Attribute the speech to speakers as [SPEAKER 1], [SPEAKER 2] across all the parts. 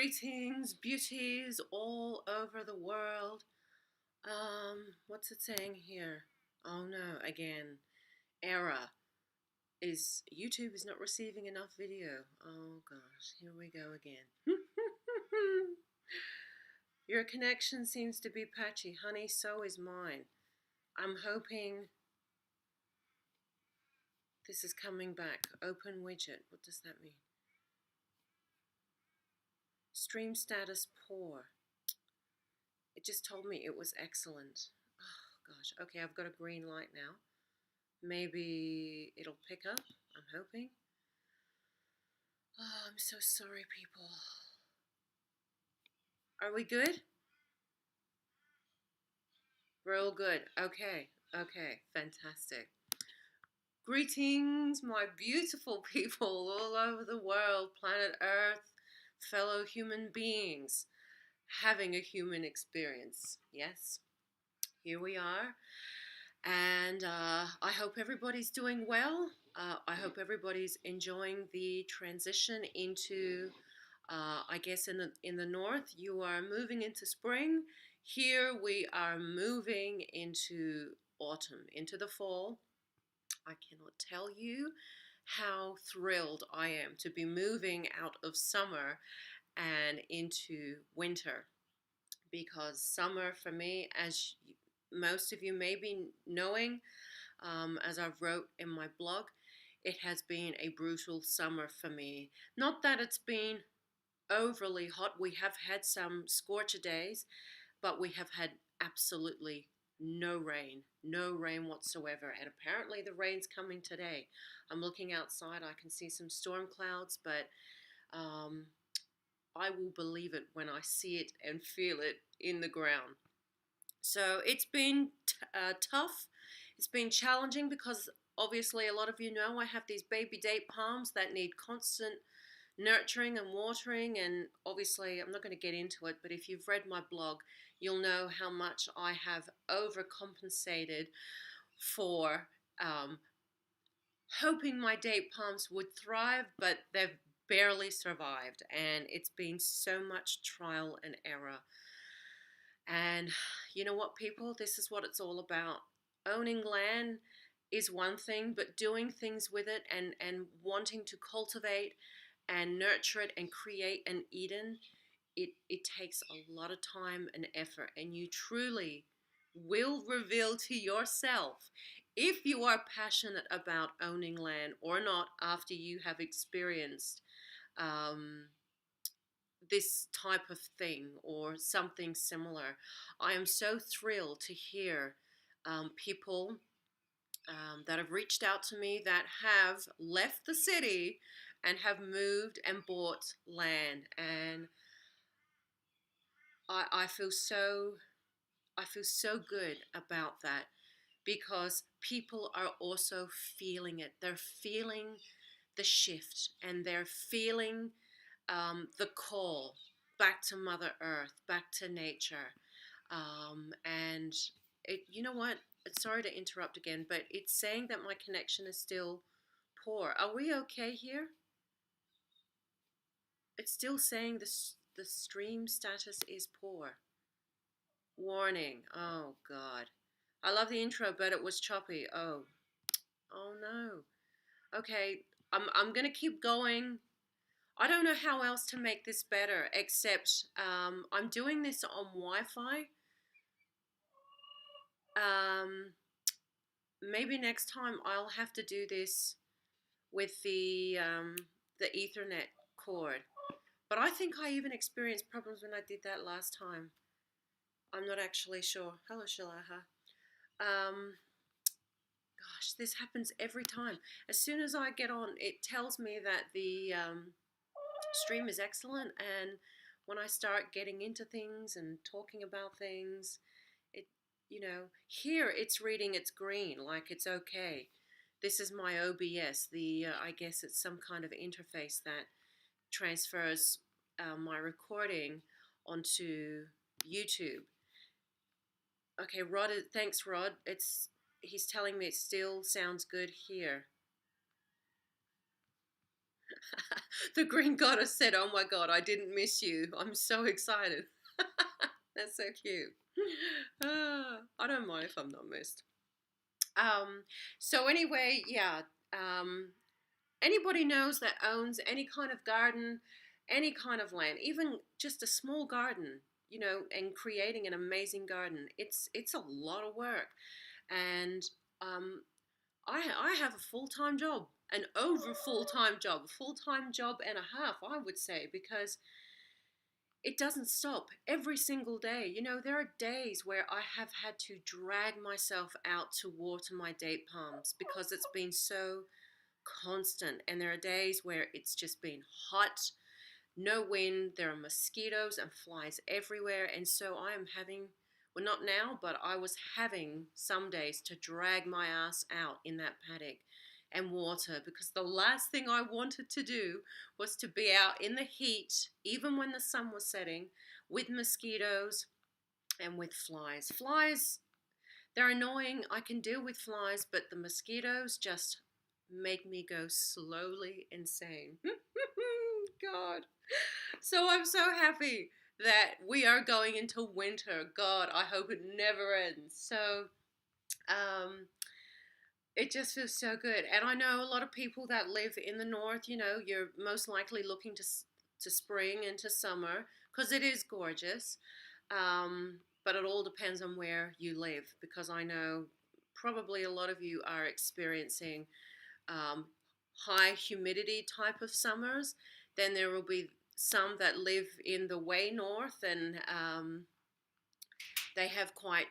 [SPEAKER 1] Greetings, beauties all over the world. What's it saying here? Oh no, again. Error. Is YouTube is not receiving enough video. Oh gosh, here we go again. Your connection seems to be patchy, honey, so is mine. I'm hoping this is coming back. Open widget. What does that mean? Stream status poor. It just told me it was excellent. Oh gosh. Okay, I've got a green light now. Maybe it'll pick up. I'm hoping. Oh, I'm so sorry, people. Are we good? We're all good. Okay. Okay. Fantastic. Greetings, my beautiful people all over the world, planet Earth, fellow human beings, having a human experience. Yes, here we are. And I hope everybody's doing well. I hope everybody's enjoying the transition into, I guess, in the north, you are moving into spring. Here we are moving into autumn, into the fall. I cannot tell you how thrilled I am to be moving out of summer and into winter, because summer for me, as most of you may be knowing, as I've wrote in my blog, it has been a brutal summer for me. Not that it's been overly hot. We have had some scorcher days, but we have had absolutely no rain whatsoever. And apparently the rain's coming today. I'm looking outside. I can see some storm clouds, but I will believe it when I see it and feel it in the ground. So it's been tough. It's been challenging because obviously a lot of you know I have these baby date palms that need constant nurturing and watering, and obviously I'm not going to get into it, but if you've read my blog, you'll know how much I have overcompensated for hoping my date palms would thrive, but they've barely survived, and it's been so much trial and error. And you know what, people, this is what it's all about. Owning land is one thing, but doing things with it and wanting to cultivate and nurture it and create an Eden, it takes a lot of time and effort, and you truly will reveal to yourself if you are passionate about owning land or not after you have experienced this type of thing or something similar. I am so thrilled to hear people that have reached out to me that have left the city and have moved and bought land, and I feel so good about that, because people are also feeling it. They're feeling the shift, and they're feeling the call back to Mother Earth, back to nature, and you know what? Sorry to interrupt again, but it's saying that my connection is still poor. Are we okay here? It's still saying the stream status is poor. Warning. Oh God. I love the intro, but it was choppy. Oh. Oh no. Okay. I'm gonna keep going. I don't know how else to make this better, except I'm doing this on Wi-Fi. Maybe next time I'll have to do this with the Ethernet cord. But I think I even experienced problems when I did that last time. I'm not actually sure. Hello, Shalaha. Gosh, this happens every time. As soon as I get on, it tells me that the stream is excellent, and when I start getting into things and talking about things, it, here it's reading it's green, like it's okay. This is my OBS. I guess it's some kind of interface that transfers my recording onto YouTube. Okay, Rod. Thanks, Rod. He's telling me it still sounds good here. The green goddess said, "Oh my God, I didn't miss you. I'm so excited." That's so cute. I don't mind if I'm not missed. Um, so anyway, yeah. Um, Anybody knows that owns any kind of garden, any kind of land, even just a small garden, and creating an amazing garden, it's a lot of work. And um, I have a full time job, an over full time job and a half, I would say, because it doesn't stop every single day. There are days where I have had to drag myself out to water my date palms because it's been so constant. And there are days where it's just been hot, no wind, there are mosquitoes and flies everywhere. And so I am having, well, not now, but I was having some days to drag my ass out in that paddock and water, because the last thing I wanted to do was to be out in the heat, even when the sun was setting, with mosquitoes and with flies. Flies, they're annoying. I can deal with flies, but the mosquitoes just make me go slowly insane. God. So I'm so happy that we are going into winter. God, I hope it never ends. So, um, it just feels so good. And I know a lot of people that live in the north, you're most likely looking to spring and to summer because it is gorgeous. But it all depends on where you live, because I know probably a lot of you are experiencing um, high humidity type of summers. Then there will be some that live in the way north, and they have quite,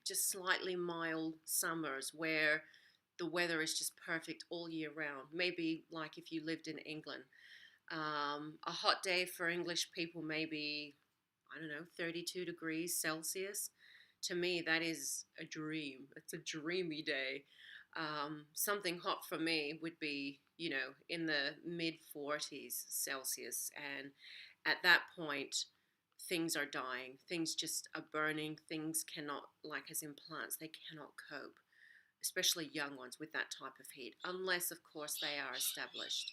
[SPEAKER 1] just slightly mild summers where the weather is just perfect all year round. Maybe like if you lived in England. A hot day for English people may be, I don't know, 32 degrees Celsius. To me, that is a dream. It's a dreamy day. Something hot for me would be, in the mid 40s Celsius. And at that point, things are dying. Things just are burning. Things cannot, like as in plants, they cannot cope, especially young ones with that type of heat, unless, of course, they are established.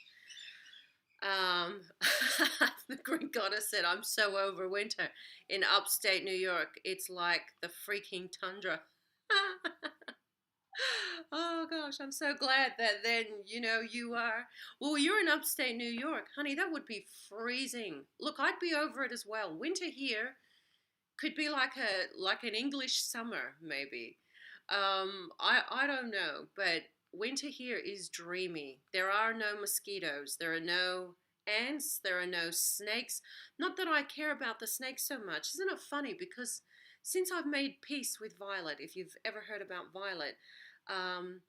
[SPEAKER 1] Um, the Greek goddess said, "I'm so over winter. In upstate New York, it's like the freaking tundra." Oh gosh, I'm so glad that then, you are. Well, you're in upstate New York, honey. That would be freezing. Look, I'd be over it as well. Winter here could be like an English summer, maybe. I don't know, but winter here is dreamy. There are no mosquitoes. There are no ants. There are no snakes. Not that I care about the snakes so much. Isn't it funny? Because since I've made peace with Violet, if you've ever heard about Violet, um,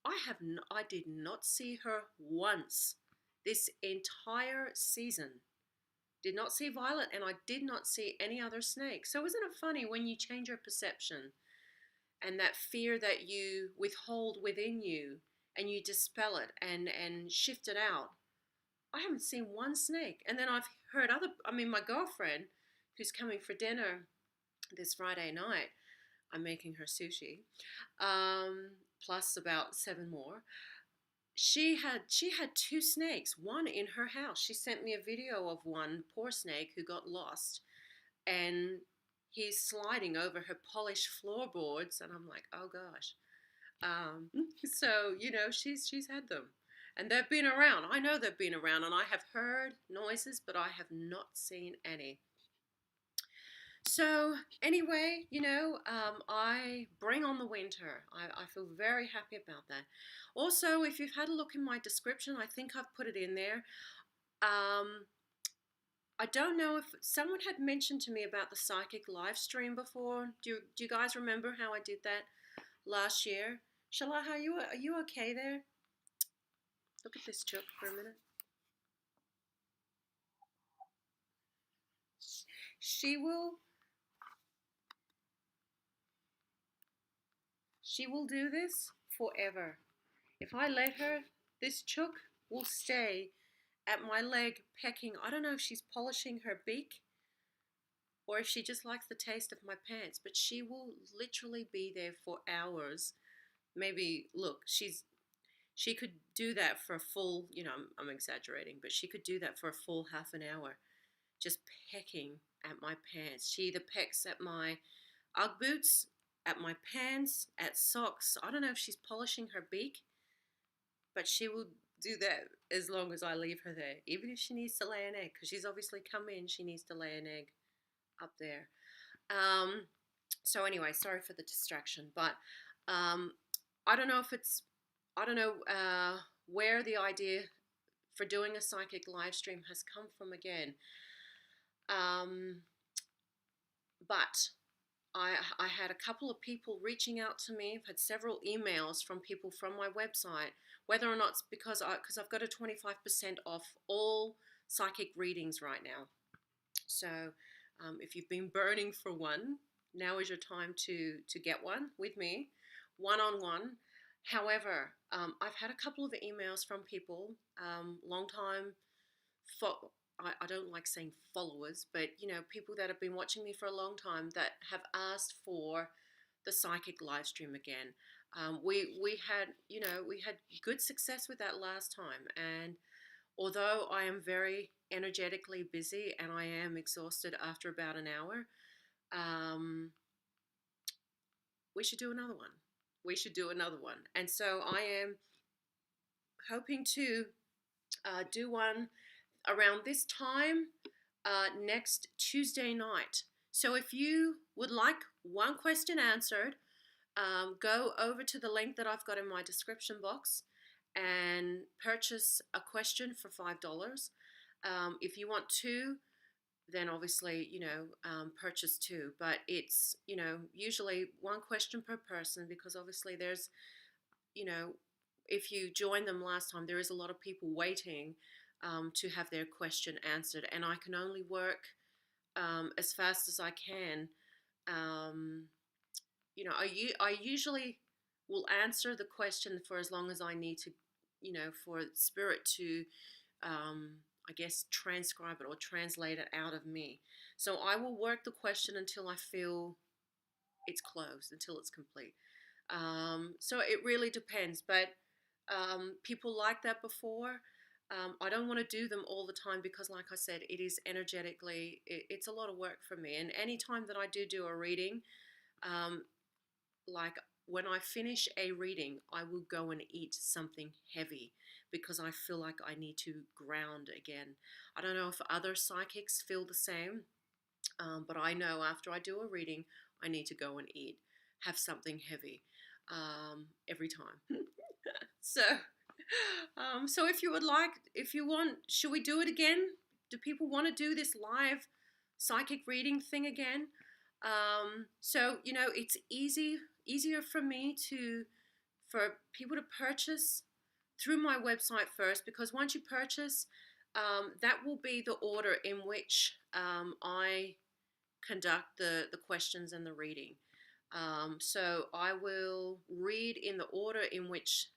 [SPEAKER 1] I did not see her once this entire season. Did not see Violet, and I did not see any other snake. So isn't it funny when you change your perception, and that fear that you withhold within you, and you dispel it and shift it out? I haven't seen one snake. And then I've heard my girlfriend, who's coming for dinner this Friday night, I'm making her sushi, plus about 7 more. She had 2 snakes, one in her house. She sent me a video of one poor snake who got lost, and he's sliding over her polished floorboards, and I'm like, oh gosh. So she's had them, and they've been around. I know they've been around, and I have heard noises, but I have not seen any. So anyway, I bring on the winter. I feel very happy about that. Also, if you've had a look in my description, I think I've put it in there. Um, I don't know if someone had mentioned to me about the psychic live stream before. Do you guys remember how I did that last year? Shala, are you okay there? Look at this chook for a minute. She will She will do this forever. If I let her, this chook will stay at my leg pecking. I don't know if she's polishing her beak or if she just likes the taste of my pants, but she will literally be there for hours. Maybe, look, she could do that for a full, I'm exaggerating, but she could do that for a full half an hour, just pecking at my pants. She either pecks at my Ugg boots, at my pants, at socks. I don't know if she's polishing her beak, but she will do that as long as I leave her there, even if she needs to lay an egg, because she's obviously come in, she needs to lay an egg up there. So anyway, sorry for the distraction, but um, I don't know if it's, I don't know where the idea for doing a psychic live stream has come from again. Um, but I had a couple of people reaching out to me. I've had several emails from people from my website, whether or not it's because I've got a 25% off all psychic readings right now. So if you've been burning for one, now is your time to get one with me, one-on-one. However, I've had a couple of emails from people, long time, I don't like saying followers, but people that have been watching me for a long time that have asked for the psychic live stream again. We had good success with that last time, and although I am very energetically busy and I am exhausted after about an hour, we should do another one. We should do another one. And so I am hoping to do one around this time next Tuesday night. So if you would like one question answered, go over to the link that I've got in my description box and purchase a question for $5. If you want two, then obviously, purchase two. But it's, usually one question per person, because obviously there's, if you joined them last time, there is a lot of people waiting to have their question answered. And I can only work as fast as I can. I usually will answer the question for as long as I need to, for spirit to, I guess, transcribe it or translate it out of me. So I will work the question until I feel it's closed, until it's complete. So it really depends, but people like that before. I don't want to do them all the time because, like I said, it is energetically, it's a lot of work for me. And anytime that I do a reading, like when I finish a reading, I will go and eat something heavy because I feel like I need to ground again. I don't know if other psychics feel the same, but I know after I do a reading, I need to go and eat, have something heavy every time. So, so if you want, should we do it again? Do people want to do this live psychic reading thing again? So it's easier for me for people to purchase through my website first, because once you purchase, that will be the order in which I conduct the questions and the reading. So I will read in the order in which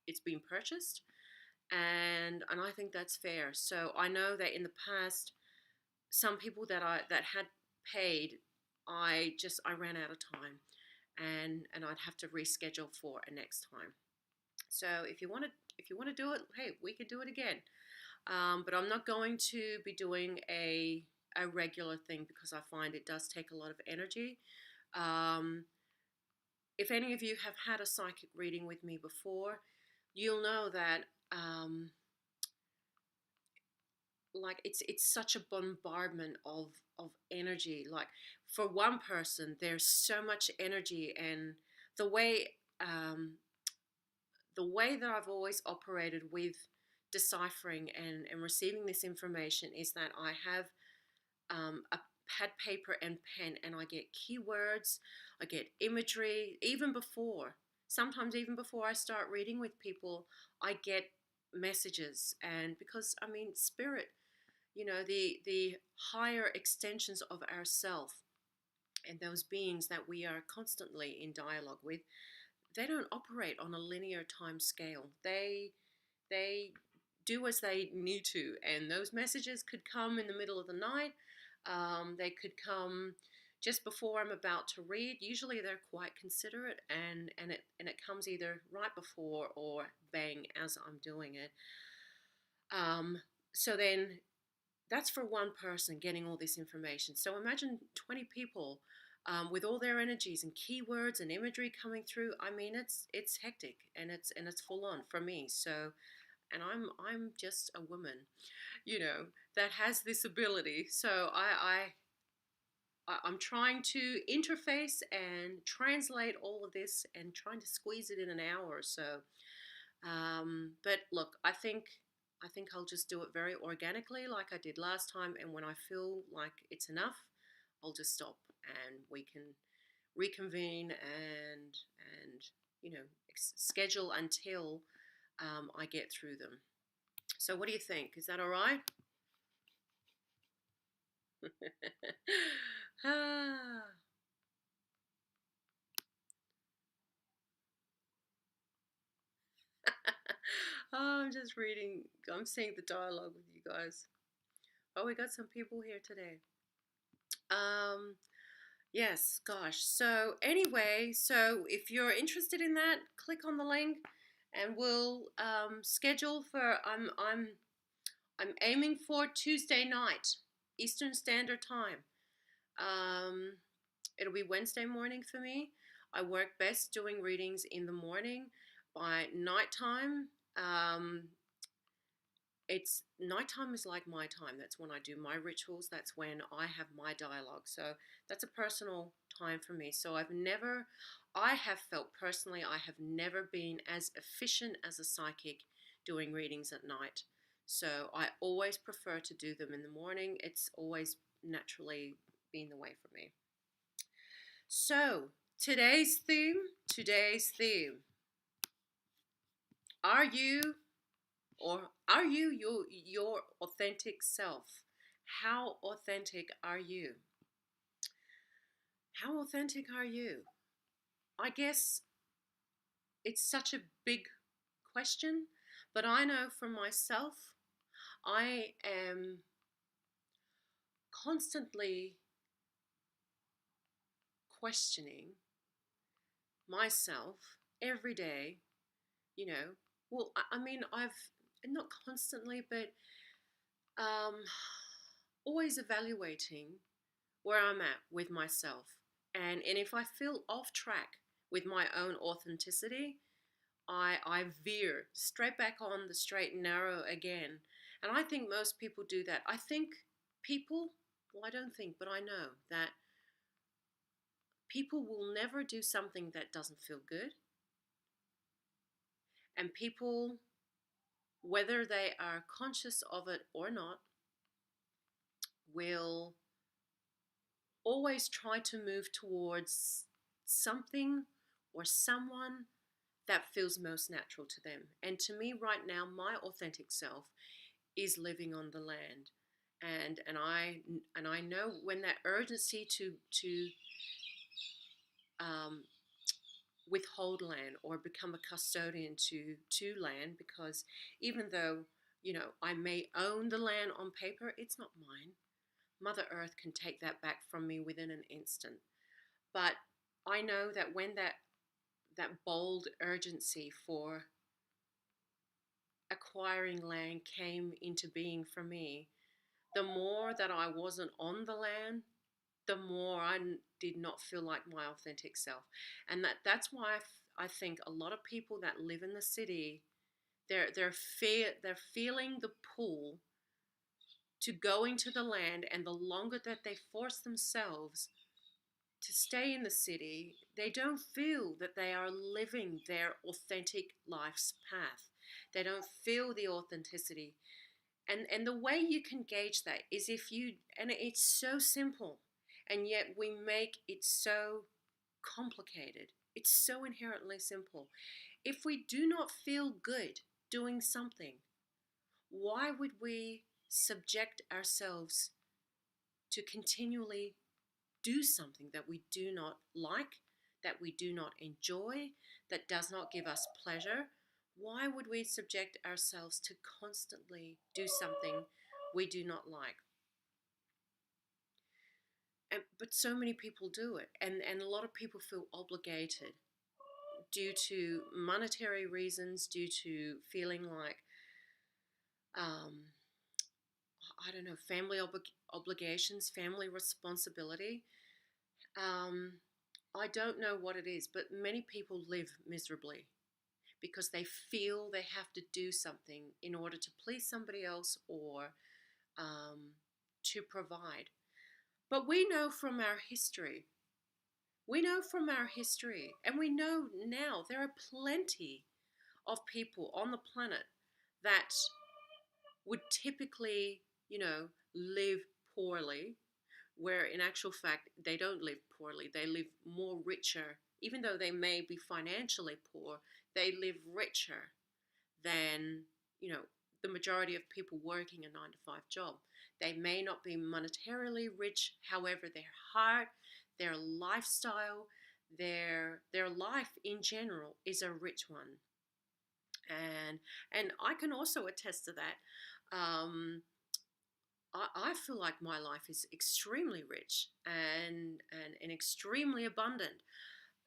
[SPEAKER 1] it's been purchased, and I think that's fair. So I know that in the past, some people that had paid, I ran out of time, and I'd have to reschedule for a next time. So if you want to do it, hey, we could do it again. But I'm not going to be doing a regular thing because I find it does take a lot of energy. If any of you have had a psychic reading with me before, you'll know that like it's such a bombardment of energy. Like for one person, there's so much energy, and the way that I've always operated with deciphering and receiving this information is that I have a pad, paper, and pen, and I get keywords, I get imagery, sometimes even before I start reading with people, I get messages. And because, spirit, the higher extensions of ourself and those beings that we are constantly in dialogue with, they don't operate on a linear time scale. They do as they need to, and those messages could come in the middle of the night. They could come, just before I'm about to read. Usually they're quite considerate, and it comes either right before or bang as I'm doing it. Um, so then that's for one person getting all this information. So imagine 20 people with all their energies and keywords and imagery coming through. I mean, it's hectic, and it's full on for me. So, and I'm just a woman, that has this ability. So I'm trying to interface and translate all of this and trying to squeeze it in an hour or so. But look, I think I'll just do it very organically, like I did last time. And when I feel like it's enough, I'll just stop, and we can reconvene and schedule until I get through them. So, what do you think? Is that all right? Ah. Oh, I'm just reading. I'm seeing the dialogue with you guys. Oh, we got some people here today. Um, yes, gosh. So anyway, so if you're interested in that, click on the link, and we'll schedule for. I'm aiming for Tuesday night, Eastern Standard Time. Um, it'll be Wednesday morning for me. I work best doing readings in the morning. By nighttime, it's nighttime is like my time. That's when I do my rituals. That's when I have my dialogue. So that's a personal time for me. So I have felt personally, I have never been as efficient as a psychic doing readings at night. So I always prefer to do them in the morning. It's always naturally been the way for me. So today's theme. Are you or are you your authentic self? How authentic are you? How authentic are you? I guess it's such a big question, but I know for myself, I am constantly questioning myself every day, you know. Well, I mean, I've not constantly, but um, always evaluating where I'm at with myself. And if I feel off track with my own authenticity, I veer straight back on the straight and narrow again. And I think most people do that. I think people, well, I don't think, but I know that people will never do something that doesn't feel good. And people, whether they are conscious of it or not, will always try to move towards something or someone that feels most natural to them. And to me, right now, my authentic self is living on the land, and I know when that urgency to um, withhold land or become a custodian to land, because even though I may own the land on paper, it's not mine. Mother Earth can take that back from me within an instant. But I know that when that bold urgency for acquiring land came into being for me, the more that I wasn't on the land, the more I did not feel like my authentic self. And that's why I think a lot of people that live in the city, they're feeling the pull to go into the land, and the longer that they force themselves to stay in the city, they don't feel that they are living their authentic life's path. They don't feel the authenticity. And the way you can gauge that is if you, and it's so simple, and yet we make it so complicated. It's so inherently simple. If we do not feel good doing something, why would we subject ourselves to continually do something that we do not like, that we do not enjoy, that does not give us pleasure? Why would we subject ourselves to constantly do something we do not like? but so many people do it, and a lot of people feel obligated due to monetary reasons, due to feeling like, um, I don't know, family obligations, family responsibility. Um, I don't know what it is, but many people live miserably because they feel they have to do something in order to please somebody else, or to provide. But we know from our history, and we know now there are plenty of people on the planet that would typically, live poorly, where in actual fact they don't live poorly. They live more richer. Even though they may be financially poor, they live richer than, you know, the majority of people working a 9 to 5 job. They may not be monetarily rich, however, their heart, their lifestyle, their life in general is a rich one. And I can also attest to that. I feel like my life is extremely rich and extremely abundant.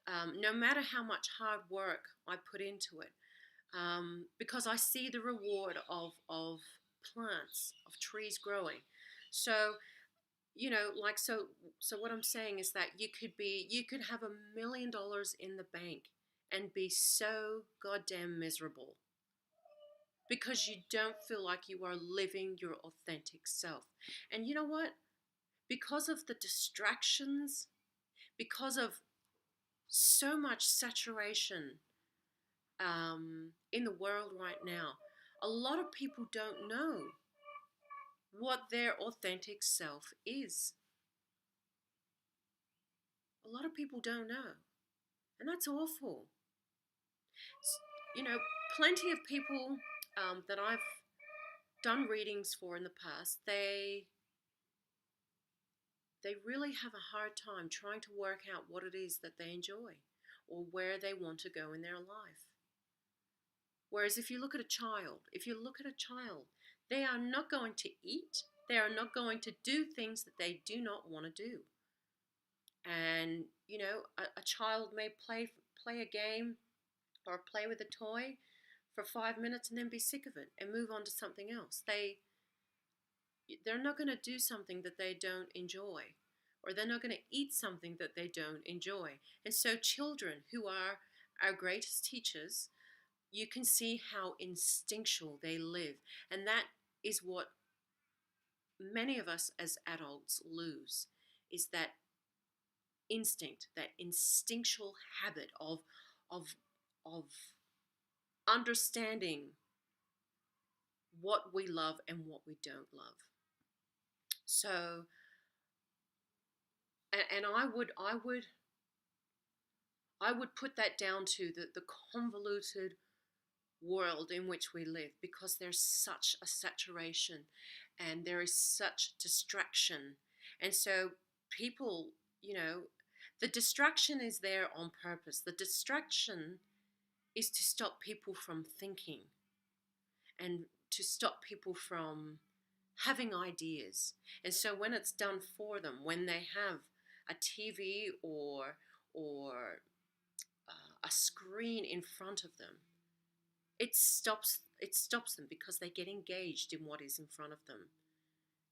[SPEAKER 1] No matter how much hard work I put into it, because I see the reward of plants, of trees growing. So, so what I'm saying is that you could have $1 million in the bank and be so goddamn miserable because you don't feel like you are living your authentic self. And you know what? Because of the distractions, because of so much saturation in the world right now, a lot of people don't know what their authentic self is. A lot of people don't know. And that's awful. You know, plenty of people that I've done readings for in the past, they really have a hard time trying to work out what it is that they enjoy or where they want to go in their life. Whereas if you look at a child, they are not going to eat, they are not going to do things that they do not want to do. And, a child may play a game or play with a toy for 5 minutes and then be sick of it and move on to something else. They're not going to do something that they don't enjoy, or they're not going to eat something that they don't enjoy. And so children, who are our greatest teachers, you can see how instinctual they live. And that is what many of us as adults lose, is that instinct, that instinctual habit of of understanding what we love and what we don't love. So, and I would put that down to the convoluted world in which we live, because there's such a saturation and there is such distraction. And so people, the distraction is there on purpose. The distraction is to stop people from thinking and to stop people from having ideas. And so when it's done for them, when they have a TV or a screen in front of them, it stops them because they get engaged in what is in front of them.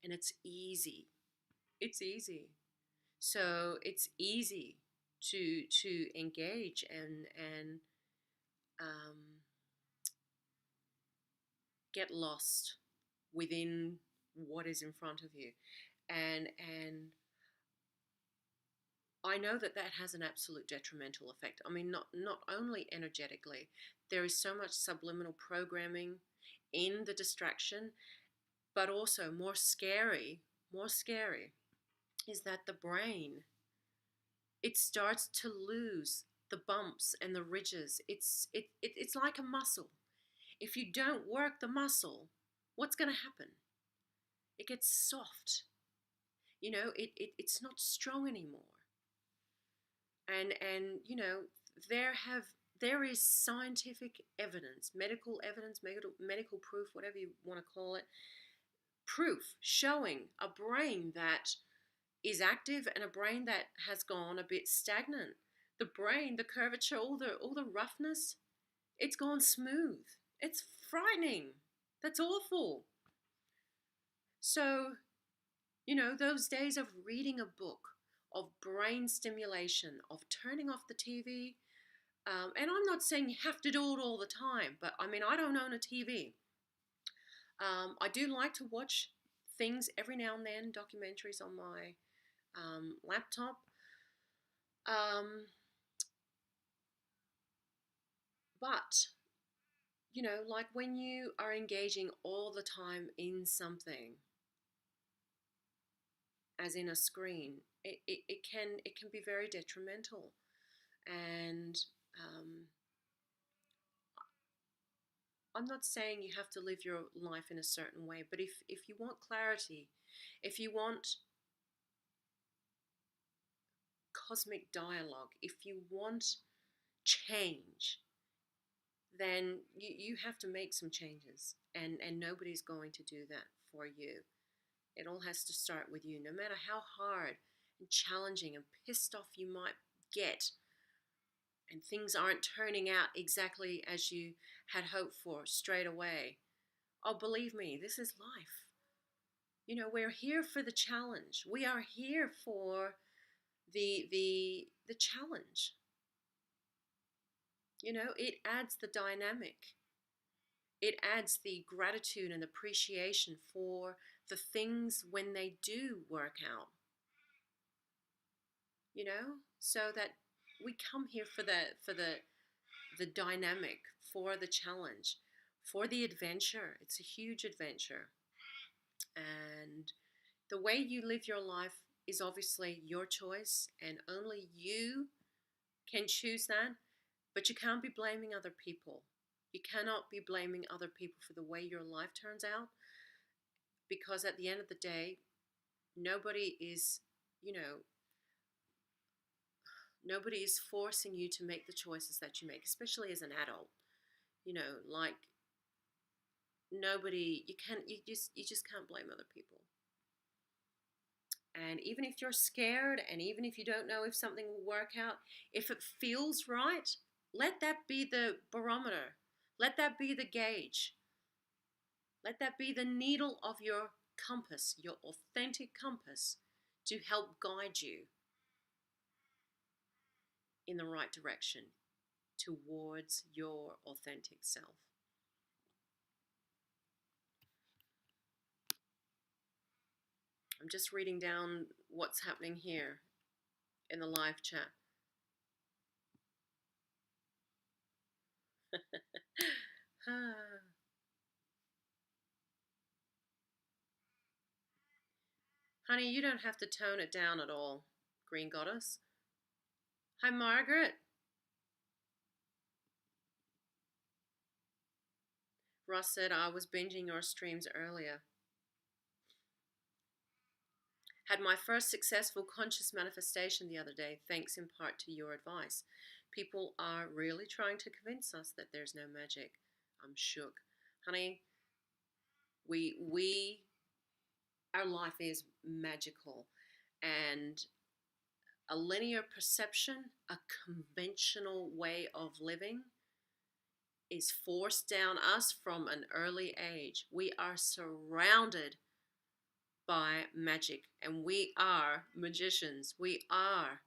[SPEAKER 1] And it's easy. It's easy. So it's easy to engage and get lost within what is in front of you. And I know that has an absolute detrimental effect. I mean, not only energetically, there is so much subliminal programming in the distraction, but also more scary is that the brain, it starts to lose the bumps and the ridges. It's like a muscle. If you don't work the muscle, what's going to happen? It gets soft. It's not strong anymore. And there is scientific evidence, medical evidence, medical proof, whatever you want to call it, proof showing a brain that is active and a brain that has gone a bit stagnant. The brain, the curvature, all the roughness, it's gone smooth. It's frightening. That's awful. So, those days of reading a book, of brain stimulation, of turning off the TV, and I'm not saying you have to do it all the time, but I mean, I don't own a TV. I do like to watch things every now and then, documentaries on my laptop. But, like when you are engaging all the time in something, as in a screen, it can be very detrimental. And I'm not saying you have to live your life in a certain way, but if you want clarity, if you want cosmic dialogue, if you want change, then you have to make some changes, and nobody's going to do that for you. It all has to start with you. No matter how hard and challenging and pissed off you might get, and things aren't turning out exactly as you had hoped for straight away. Oh, believe me, this is life. We're here for the challenge. We are here for the challenge. It adds the dynamic. It adds the gratitude and appreciation for the things when they do work out. So that we come here for the dynamic, for the challenge, for the adventure. It's a huge adventure. And the way you live your life is obviously your choice, and only you can choose that. But you can't be blaming other people. You cannot be blaming other people for the way your life turns out, because at the end of the day, nobody is, nobody is forcing you to make the choices that you make, especially as an adult. Like nobody, you just can't blame other people. And even if you're scared, and even if you don't know if something will work out, if it feels right, let that be the barometer. Let that be the gauge. Let that be the needle of your compass, your authentic compass, to help guide you in the right direction towards your authentic self. I'm just reading down what's happening here in the live chat. Honey, you don't have to tone it down at all, Green Goddess. Hi, Margaret. Ross said I was binging your streams earlier. Had my first successful conscious manifestation the other day, thanks in part to your advice. People are really trying to convince us that there's no magic. I'm shook. Honey, our life is magical, and a linear perception, a conventional way of living, is forced down us from an early age. We are surrounded by magic, and we are magicians. We are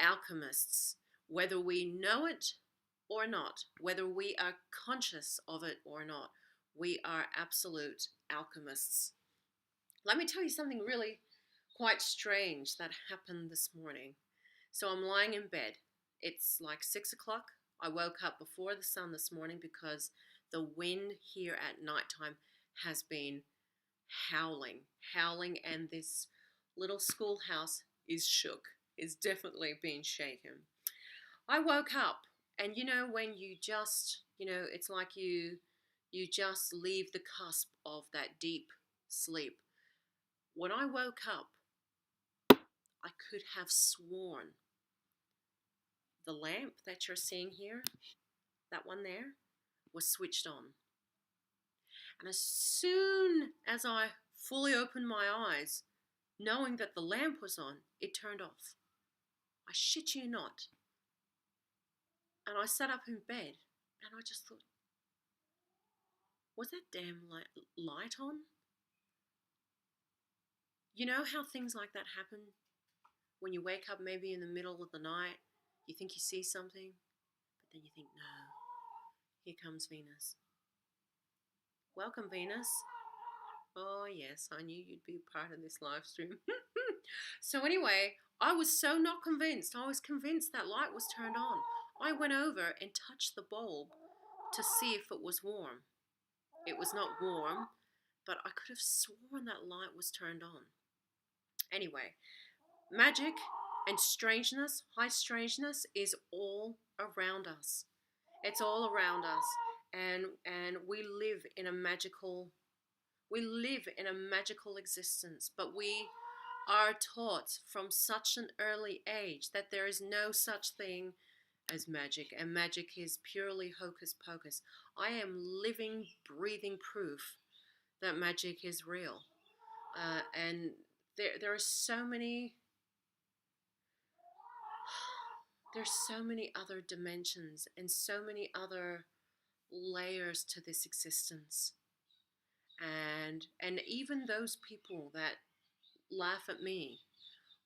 [SPEAKER 1] alchemists, whether we know it or not, whether we are conscious of it or not. We are absolute alchemists. Let me tell you something really quite strange that happened this morning. So I'm lying in bed. It's like 6 o'clock. I woke up before the sun this morning because the wind here at nighttime has been howling, and this little schoolhouse is shook, is definitely being shaken. I woke up, and when you just, it's like you just leave the cusp of that deep sleep. When I woke up, I could have sworn the lamp that you're seeing here, that one there, was switched on. And as soon as I fully opened my eyes, knowing that the lamp was on, it turned off. I shit you not. And I sat up in bed and I just thought, was that damn light on? You know how things like that happen when you wake up maybe in the middle of the night, you think you see something, but then you think, no, here comes Venus. Welcome, Venus. Oh, yes, I knew you'd be a part of this live stream. So anyway, I was so not convinced. I was convinced that light was turned on. I went over and touched the bulb to see if it was warm. It was not warm, but I could have sworn that light was turned on. Anyway, magic and strangeness, high strangeness, is all around us. It's all around us, and we live in a magical existence, but we are taught from such an early age that there is no such thing as magic, and magic is purely hocus pocus. I am living, breathing proof that magic is real, and there are so many. There's so many other dimensions and so many other layers to this existence, and even those people that laugh at me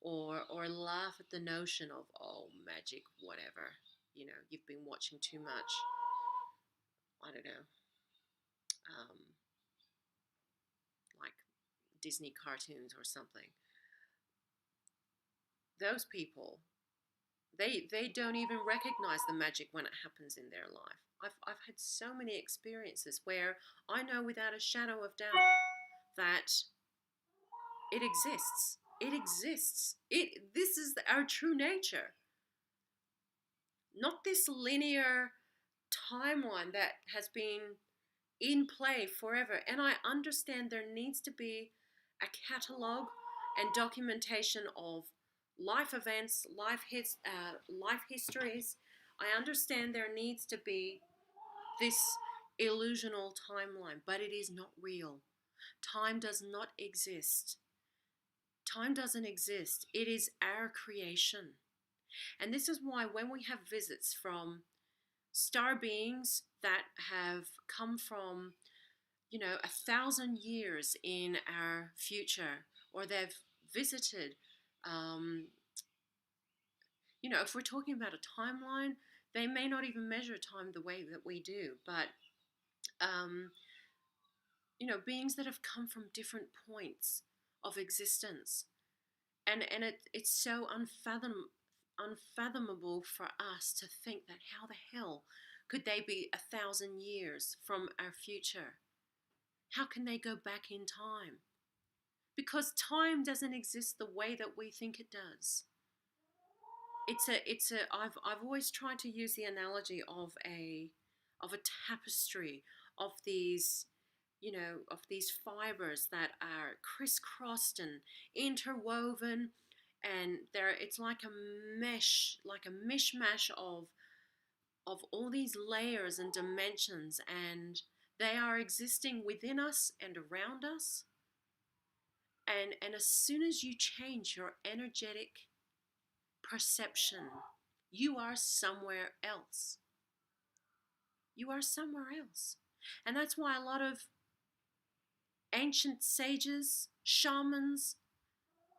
[SPEAKER 1] or laugh at the notion of, oh, magic, whatever, you've been watching too much, I don't know, like Disney cartoons or something. Those people, they don't even recognize the magic when it happens in their life. I've had so many experiences where I know without a shadow of doubt that it exists. It exists. This is our true nature. Not this linear timeline that has been in play forever. And I understand there needs to be a catalogue and documentation of life events, life histories. I understand there needs to be this illusional timeline, but it is not real. Time does not exist. Time doesn't exist. It is our creation. And this is why when we have visits from star beings that have come from, 1,000 years in our future, or they've visited, if we're talking about a timeline, they may not even measure time the way that we do, but, beings that have come from different points of existence. And it's so unfathomable for us to think that how the hell could they be 1,000 years from our future? How can they go back in time? Because time doesn't exist the way that we think it does. I've always tried to use the analogy of a tapestry of these, of these fibers that are crisscrossed and interwoven, and it's like a mesh, like a mishmash of all these layers and dimensions, and they are existing within us and around us. And as soon as you change your energetic perception, you are somewhere else. You are somewhere else. And that's why a lot of ancient sages, shamans,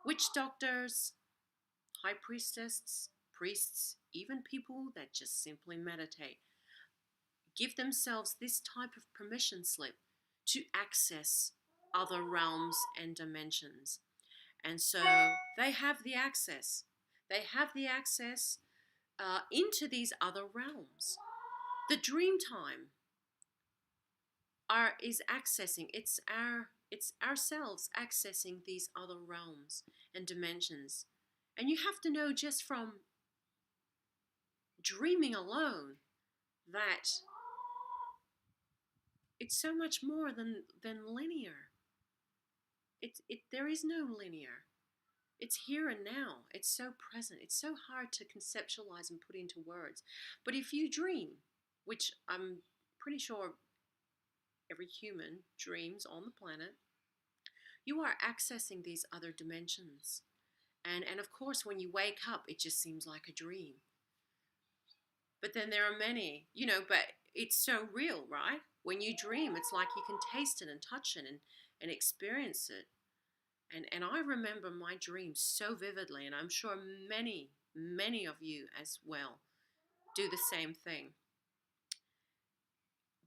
[SPEAKER 1] witch doctors, high priestesses, priests, even people that just simply meditate, give themselves this type of permission slip to access other realms and dimensions. And so they have the access. They have the access into these other realms. The dream time is accessing. It's ourselves accessing these other realms and dimensions. And you have to know just from dreaming alone that it's so much more than linear. There is no linear. It's here and now. It's so present. It's so hard to conceptualize and put into words. But if you dream, which I'm pretty sure every human dreams on the planet, You are accessing these other dimensions. And of course, when you wake up, it just seems like a dream. But then there are many, but it's so real, right? When you dream, it's like you can taste it and touch it and experience it. And I remember my dreams so vividly, and I'm sure many, many of you as well do the same thing.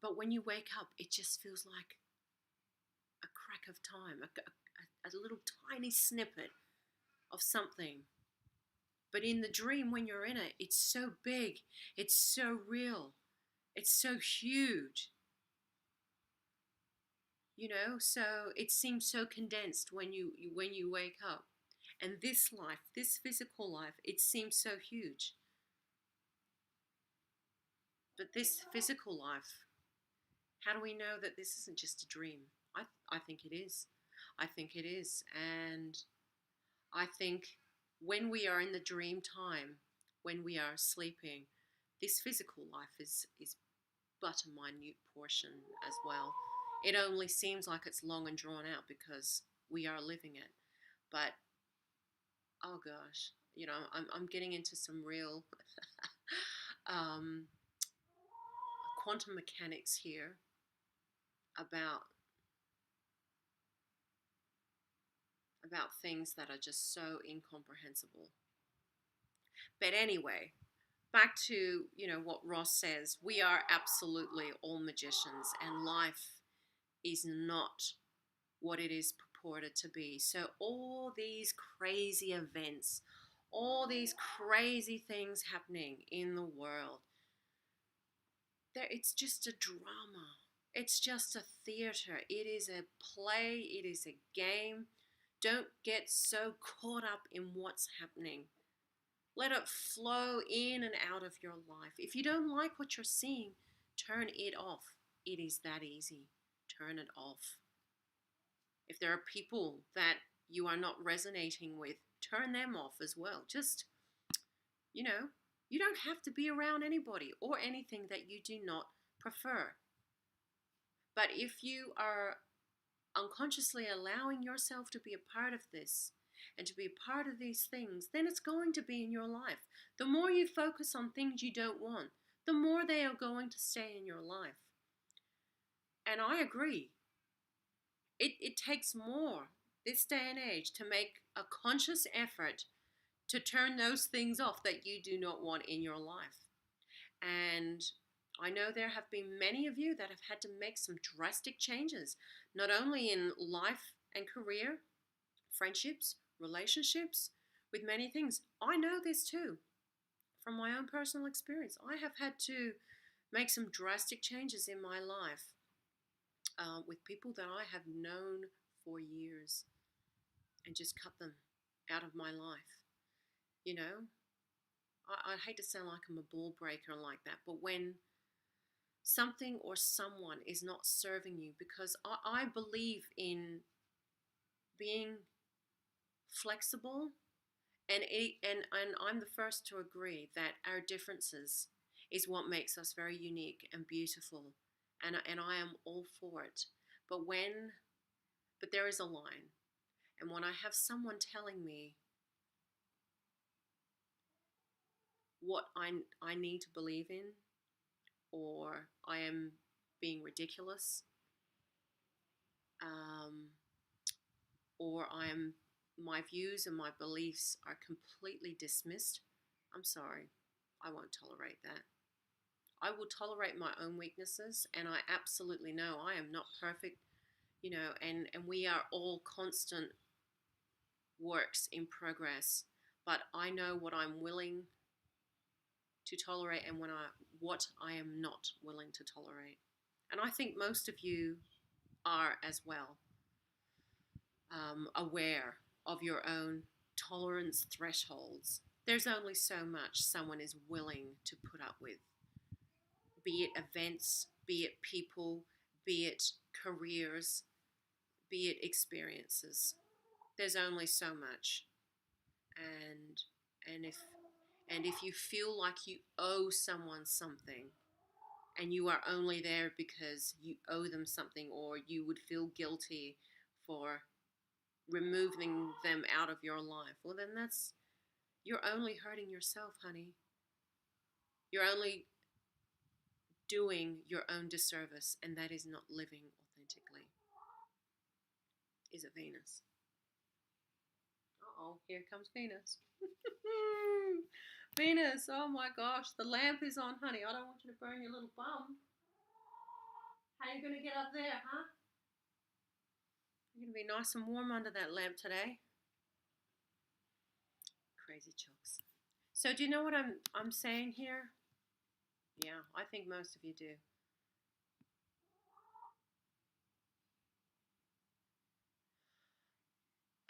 [SPEAKER 1] But when you wake up, it just feels like a crack of time, a little tiny snippet of something. But in the dream, when you're in it, it's so big, it's so real, it's so huge, So it seems so condensed when you wake up. And this life, this physical life, it seems so huge. But this physical life, how do we know that this isn't just a dream? I think it is. I think it is. And I think when we are in the dream time, when we are sleeping, this physical life is but a minute portion as well. It only seems like it's long and drawn out because we are living it. But oh gosh, I'm getting into some real um, quantum mechanics here about things that are just so incomprehensible. But anyway, back to what Ross says. We are absolutely all magicians, and life is not what it is purported to be. So all these crazy events, all these crazy things happening in the world, it's just a drama. It's just a theater. It is a play. It is a game. Don't get so caught up in what's happening. Let it flow in and out of your life. If you don't like what you're seeing, turn it off. It is that easy. Turn it off. If there are people that you are not resonating with, turn them off as well. Just, you don't have to be around anybody or anything that you do not prefer. But if you are unconsciously allowing yourself to be a part of this and to be a part of these things, then it's going to be in your life. The more you focus on things you don't want, the more they are going to stay in your life. And I agree. It takes more this day and age to make a conscious effort to turn those things off that you do not want in your life. And I know there have been many of you that have had to make some drastic changes, not only in life and career, friendships, relationships, with many things. I know this too from my own personal experience. I have had to make some drastic changes in my life with people that I have known for years and just cut them out of my life. I hate to sound like I'm a ball breaker like that, but when something or someone is not serving you, because I believe in being flexible, and I'm the first to agree that our differences is what makes us very unique and beautiful, and I am all for it. But there is a line, and when I have someone telling me what I need to believe in, or I am being ridiculous, or my views and my beliefs are completely dismissed, I'm sorry, I won't tolerate that. I will tolerate my own weaknesses, and I absolutely know I am not perfect, and we are all constant works in progress. But I know what I'm willing to tolerate and what I am not willing to tolerate. And I think most of you are as well, aware of your own tolerance thresholds. There's only so much someone is willing to put up with, be it events, be it people, be it careers, be it experiences. There's only so much. And if you feel like you owe someone something, and you are only there because you owe them something, or you would feel guilty for removing them out of your life, well, then you're only hurting yourself, honey. You're only doing your own disservice, and that is not living authentically. Is it Venus? Uh-oh, here comes Venus. Venus, oh my gosh, the lamp is on, honey. I don't want you to burn your little bum. How are you going to get up there, huh? You're going to be nice and warm under that lamp today. Crazy chooks. So do you know what I'm saying here? Yeah, I think most of you do.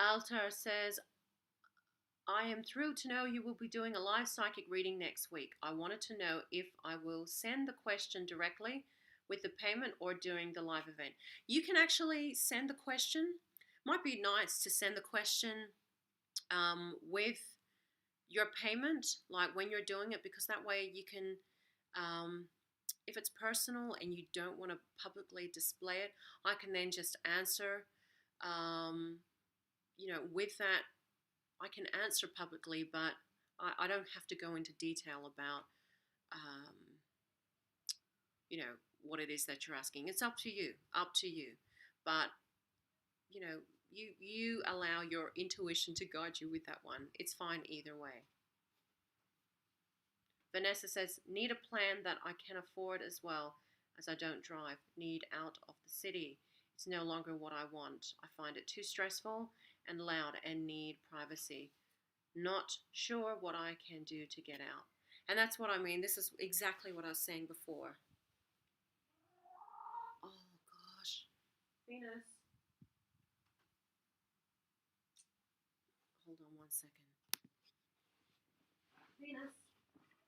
[SPEAKER 1] Altar says, I am thrilled to know you will be doing a live psychic reading next week. I wanted to know if I will send the question directly with the payment or during the live event. You can actually send the question. Might be nice to send the question with your payment, like when you're doing it, because that way you can, if it's personal and you don't want to publicly display it, I can then just answer, with that. I can answer publicly, but I don't have to go into detail about, what it is that you're asking. It's up to you, But, you allow your intuition to guide you with that one. It's fine either way. Vanessa says, need a plan that I can afford as well, as I don't drive. Need out of the city. It's no longer what I want. I find it too stressful and loud and need privacy. Not sure what I can do to get out. And that's what I mean. This is exactly what I was saying before. Oh, gosh. Venus. Hold on one second. Venus. There you go.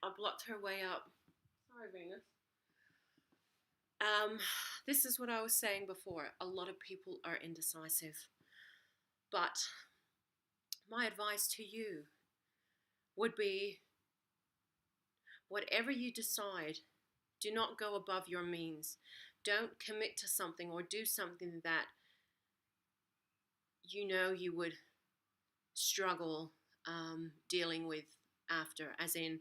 [SPEAKER 1] I blocked her way up. Sorry, Venus. This is what I was saying before. A lot of people are indecisive. But my advice to you would be, whatever you decide, do not go above your means. Don't commit to something or do something that you would struggle dealing with after, as in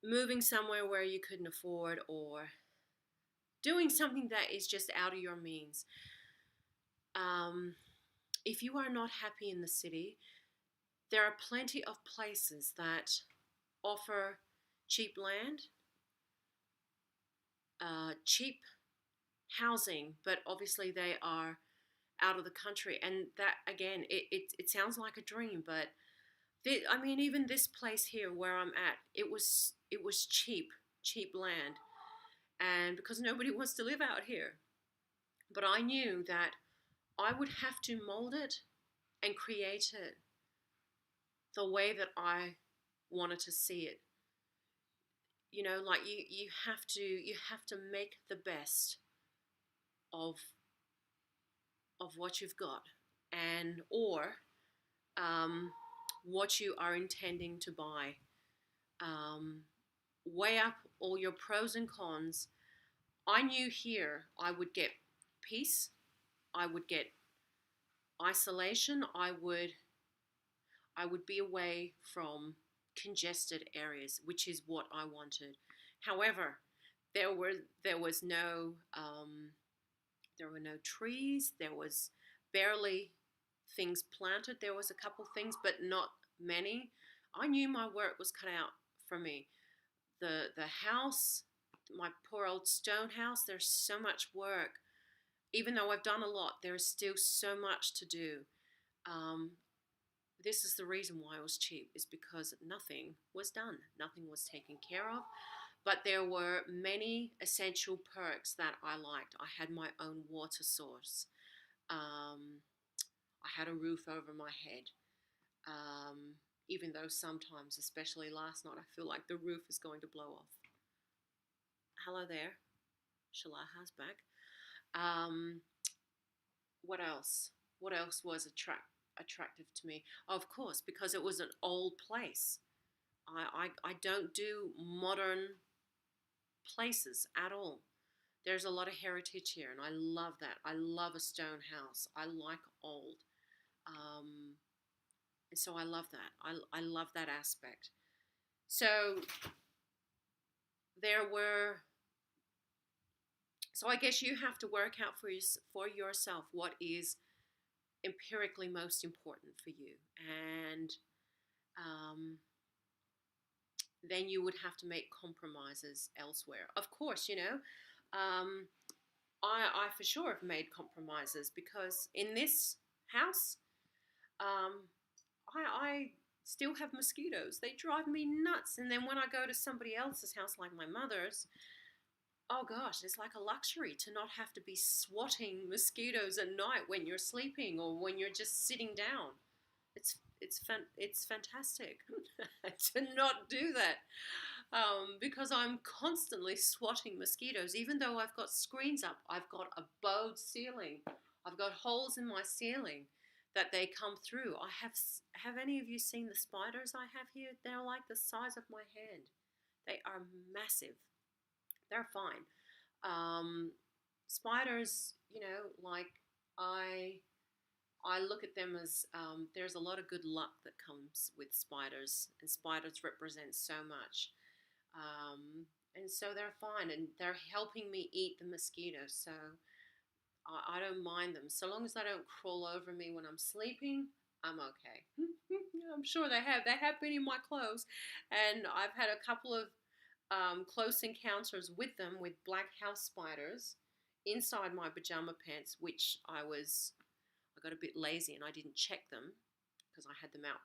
[SPEAKER 1] moving somewhere where you couldn't afford, or doing something that is just out of your means. If you are not happy in the city, there are plenty of places that offer cheap land, cheap housing, but obviously they are out of the country. And that, again, it sounds like a dream, but even this place here where I'm at, it was cheap land, and because nobody wants to live out here. But I knew that I would have to mold it and create it the way that I wanted to see it. Like you have to make the best of what you've got, and or what you are intending to buy. Weigh up all your pros and cons. I knew here I would get peace, I would get isolation, I would be away from congested areas, which is what I wanted. However, there were no trees. There was barely things planted. There was a couple things, but not many. I knew my work was cut out for me. The house, my poor old stone house, there's so much work. Even though I've done a lot, there is still so much to do. This is the reason why it was cheap, is because nothing was done. Nothing was taken care of. But there were many essential perks that I liked. I had my own water source. I had a roof over my head. Even though sometimes, especially last night, I feel like the roof is going to blow off. Hello there. Shalaha's back. What else? What else was attractive to me. Of course, because it was an old place. I don't do modern places at all. There's a lot of heritage here, and I love that. I love a stone house. I like old. Um, and so I love that. I love that aspect. So there were, so I guess you have to work out for yourself what is empirically most important for you. And um, then you would have to make compromises elsewhere. Of course, um, I for sure have made compromises because in this house, um, I still have mosquitoes. They drive me nuts. And then when I go to somebody else's house, like my mother's, oh gosh, it's like a luxury to not have to be swatting mosquitoes at night when you're sleeping or when you're just sitting down. It's fantastic to not do that because I'm constantly swatting mosquitoes. Even though I've got screens up, I've got a bowed ceiling. I've got holes in my ceiling that they come through. Have any of you seen the spiders I have here? They're like the size of my hand. They are massive. They're fine. Spiders, like I I look at them as there's a lot of good luck that comes with spiders, and spiders represent so much. And so they're fine, and they're helping me eat the mosquitoes. So I don't mind them. So long as they don't crawl over me when I'm sleeping, I'm okay. I'm sure they have. They have been in my clothes, and I've had a couple of close encounters with them, with black house spiders inside my pajama pants, which I got a bit lazy and I didn't check them because I had them out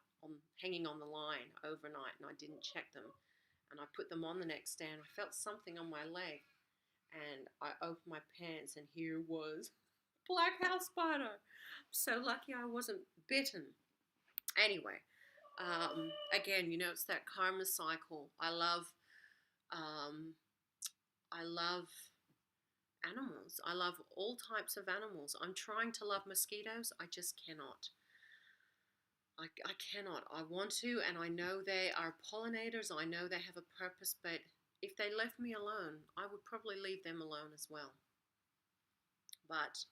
[SPEAKER 1] hanging on the line overnight, and I didn't check them. And I put them on the next day, and I felt something on my leg, and I opened my pants, and here was black house spider. I'm so lucky I wasn't bitten. Anyway, again, it's that karma cycle. Um, I love animals. I love all types of animals. I'm trying to love mosquitoes. I just cannot. I cannot. I want to, and I know they are pollinators. I know they have a purpose, but if they left me alone, I would probably leave them alone as well. But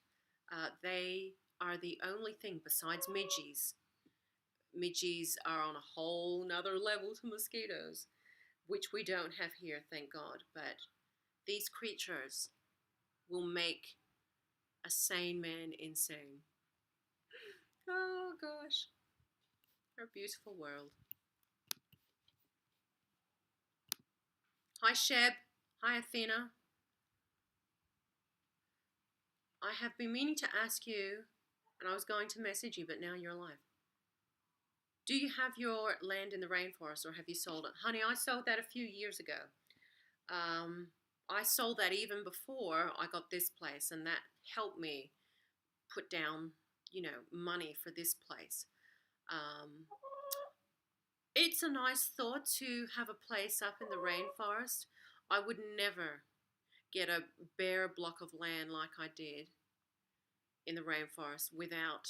[SPEAKER 1] they are the only thing besides midgies. Midgies are on a whole nother level to mosquitoes, which we don't have here, thank God. But these creatures will make a sane man insane. Oh gosh. Our beautiful world. Hi Sheb. Hi Athena. I have been meaning to ask you, and I was going to message you, but now you're alive. Do you have your land in the rainforest, or have you sold it? Honey, I sold that a few years ago. I sold that even before I got this place, and that helped me put down, money for this place. It's a nice thought to have a place up in the rainforest. I would never get a bare block of land like I did in the rainforest without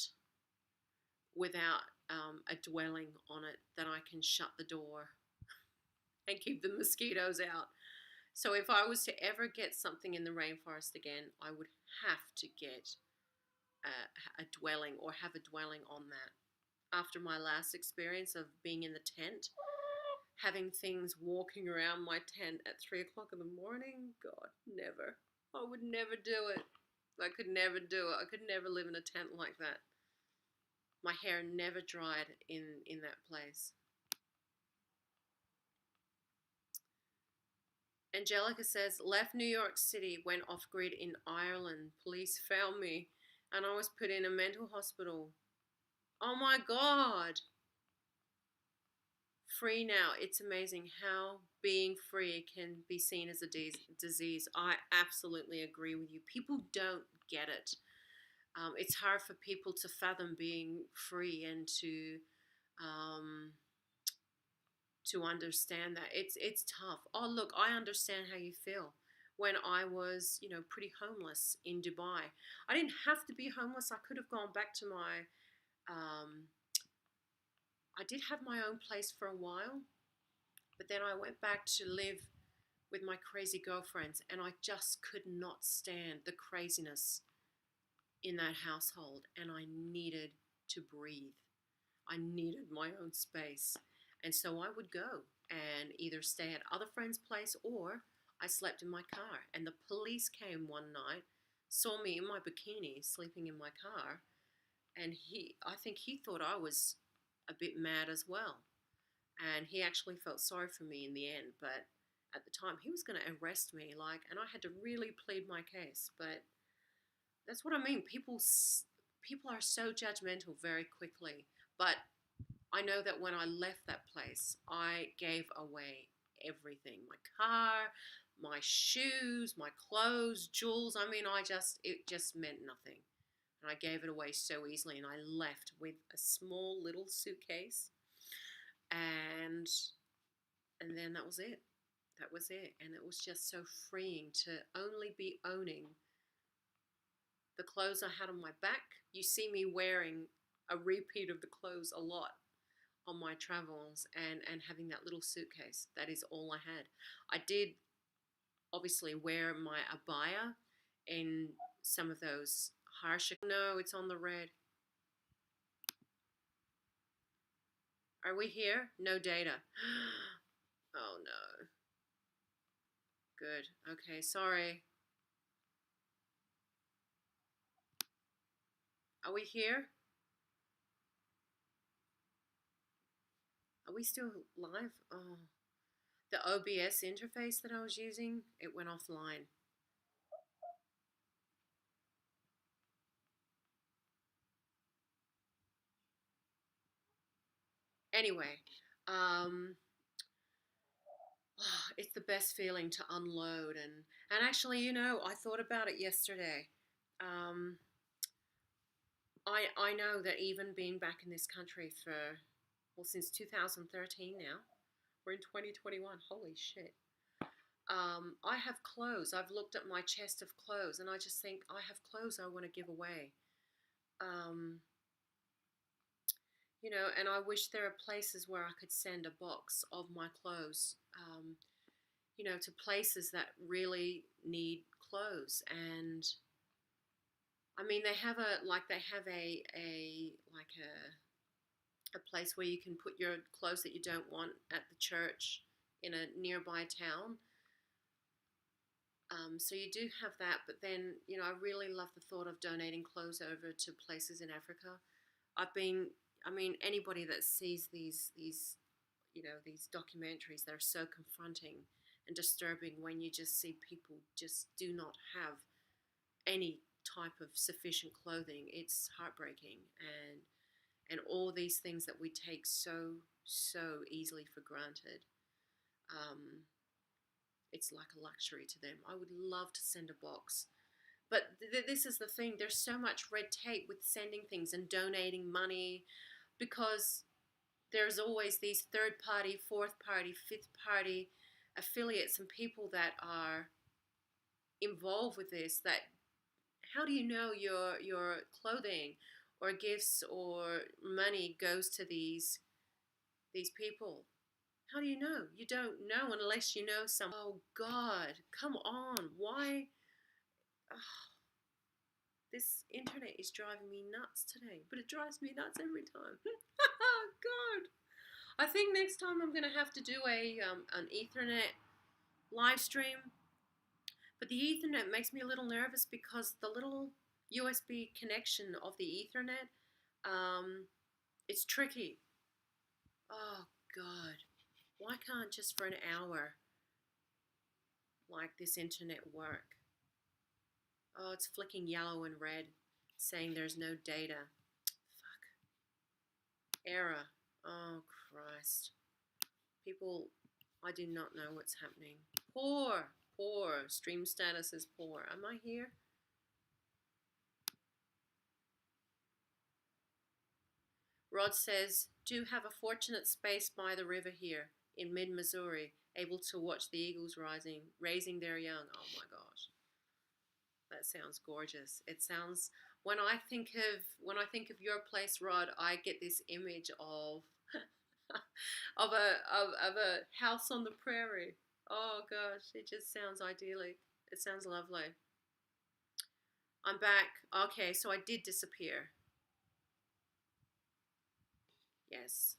[SPEAKER 1] a dwelling on it that I can shut the door and keep the mosquitoes out. So if I was to ever get something in the rainforest again, I would have to get a dwelling or have a dwelling on that. After my last experience of being in the tent, having things walking around my tent at 3 o'clock in the morning, God, never. I would never do it. I could never do it. I could never live in a tent like that. My hair never dried in that place. Angelica says, left New York City, went off-grid in Ireland. Police found me, and I was put in a mental hospital. Oh my God. Free now. It's amazing how being free can be seen as a disease. I absolutely agree with you. People don't get it. It's hard for people to fathom being free and to understand that. It's tough. Oh, look, I understand how you feel. When I was, pretty homeless in Dubai, I didn't have to be homeless. I could have gone back to my Um, I did have my own place for a while, but then I went back to live with my crazy girlfriends, and I just could not stand the craziness in that household, and I needed to breathe. I needed my own space. And so I would go and either stay at other friends' place or I slept in my car. And the police came one night, saw me in my bikini sleeping in my car, and I think he thought I was a bit mad as well. And he actually felt sorry for me in the end, but at the time he was going to arrest me, like, and I had to really plead my case. But that's what I mean. People are so judgmental very quickly. But I know that when I left that place, I gave away everything: my car, my shoes, my clothes, jewels. I mean, it just meant nothing. And I gave it away so easily. And I left with a small little suitcase. And, and then that was it. That was it. And it was just so freeing to only be owning the clothes I had on my back. You see me wearing a repeat of the clothes a lot on my travels, and having that little suitcase. That is all I had. I did obviously wear my abaya in some of those harsher. No, it's on the red. Are we here? No data. Oh no. Good. Okay, sorry. Are we here? Are we still live? Oh, the OBS interface that I was using, it went offline. Anyway, it's the best feeling to unload, and actually, I thought about it yesterday. Um, I know that even being back in this country for, well, since 2013 now, we're in 2021. Holy shit. I have clothes. I've looked at my chest of clothes, and I just think I have clothes I want to give away. Um, and I wish there are places where I could send a box of my clothes, to places that really need clothes. And I mean, they have a place where you can put your clothes that you don't want at the church in a nearby town. So you do have that, but then, I really love the thought of donating clothes over to places in Africa. Anybody that sees these documentaries, they're so confronting and disturbing when you just see people just do not have any type of sufficient clothing. It's heartbreaking, and all these things that we take so easily for granted. It's like a luxury to them. I would love to send a box. But this is the thing. There's so much red tape with sending things and donating money, because there's always these third party, fourth party, fifth party affiliates and people that are involved with this. That, how do you know your clothing or gifts or money goes to these people? How do you know? You don't know unless you know some. Oh God, come on. Why? Oh, this internet is driving me nuts today, but it drives me nuts every time. God. I think next time I'm going to have to do an Ethernet live stream. But the Ethernet makes me a little nervous because the little USB connection of the Ethernet, it's tricky. Oh God. Why can't just for an hour like this internet work? Oh, it's flicking yellow and red saying there's no data. Fuck. Error. Oh Christ. People, I do not know what's happening. Poor. Stream status is poor. Am I here? Rod says, do have a fortunate space by the river here in mid-Missouri, able to watch the eagles raising their young. Oh my gosh. That sounds gorgeous. It sounds when I think of your place, Rod, I get this image of of a house on the prairie. Oh gosh, it just sounds idyllic. It sounds lovely. I'm back. Okay, so I did disappear. Yes.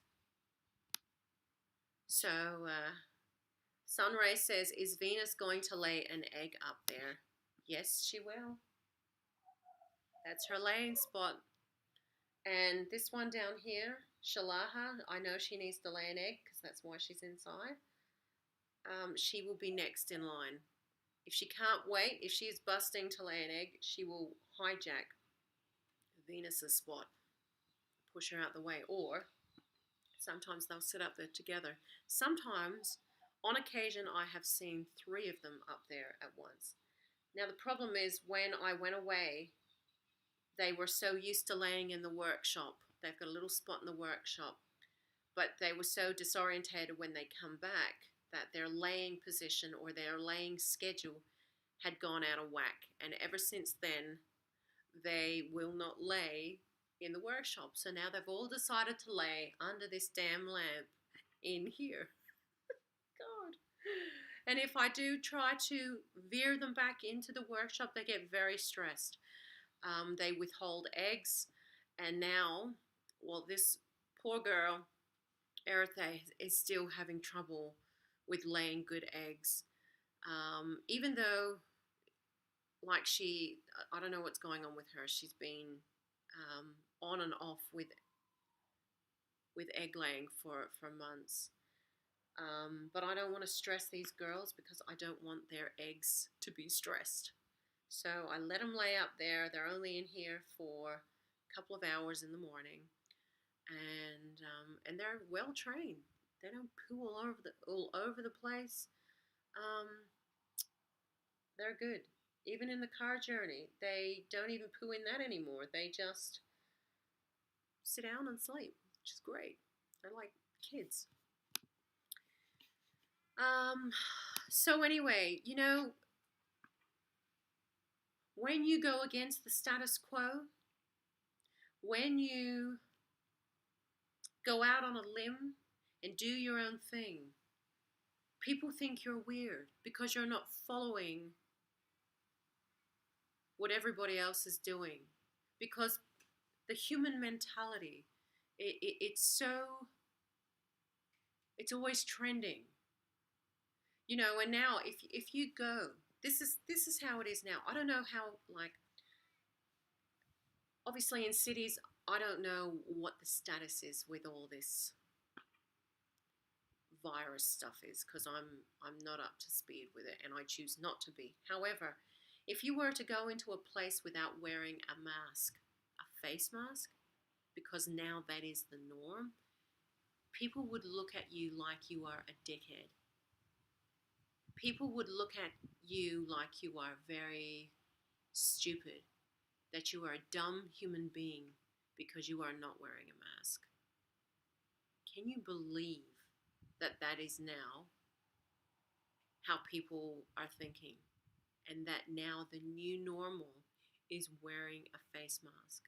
[SPEAKER 1] So Sunray says, "Is Venus going to lay an egg up there?" Yes, she will. That's her laying spot. And this one down here, Shalaha, I know she needs to lay an egg because that's why she's inside. She will be next in line. If she can't wait, if she is busting to lay an egg, she will hijack Venus's spot, push her out the way, or sometimes they'll sit up there together. Sometimes, on occasion, I have seen three of them up there at once. Now, the problem is when I went away, they were so used to laying in the workshop. They've got a little spot in the workshop, but they were so disorientated when they come back that their laying position or their laying schedule had gone out of whack. And ever since then, they will not lay in the workshop. So now they've all decided to lay under this damn lamp in here. God. And if I do try to veer them back into the workshop, they get very stressed. They withhold eggs. And now, well, this poor girl, Eritha, is still having trouble with laying good eggs. Even though, like I don't know what's going on with her. She's been on and off with egg laying for months. But I don't want to stress these girls because I don't want their eggs to be stressed. So I let them lay up there. They're only in here for a couple of hours in the morning, and they're well trained. They don't poo all over the place. Um, they're good. Even in the car journey, they don't even poo in that anymore. They just sit down and sleep, which is great. They're like kids. So anyway, when you go against the status quo, when you go out on a limb and do your own thing, people think you're weird because you're not following what everybody else is doing. Because the human mentality, it's always trending. And now if you go, this is how it is now. I don't know how, like, obviously in cities, I don't know what the status is with all this virus stuff is because I'm not up to speed with it and I choose not to be. However, if you were to go into a place without wearing a mask, a face mask, because now that is the norm, people would look at you like you are a dickhead. People would look at you like you are very stupid, that you are a dumb human being because you are not wearing a mask. Can you believe that is now how people are thinking, and that now the new normal is wearing a face mask?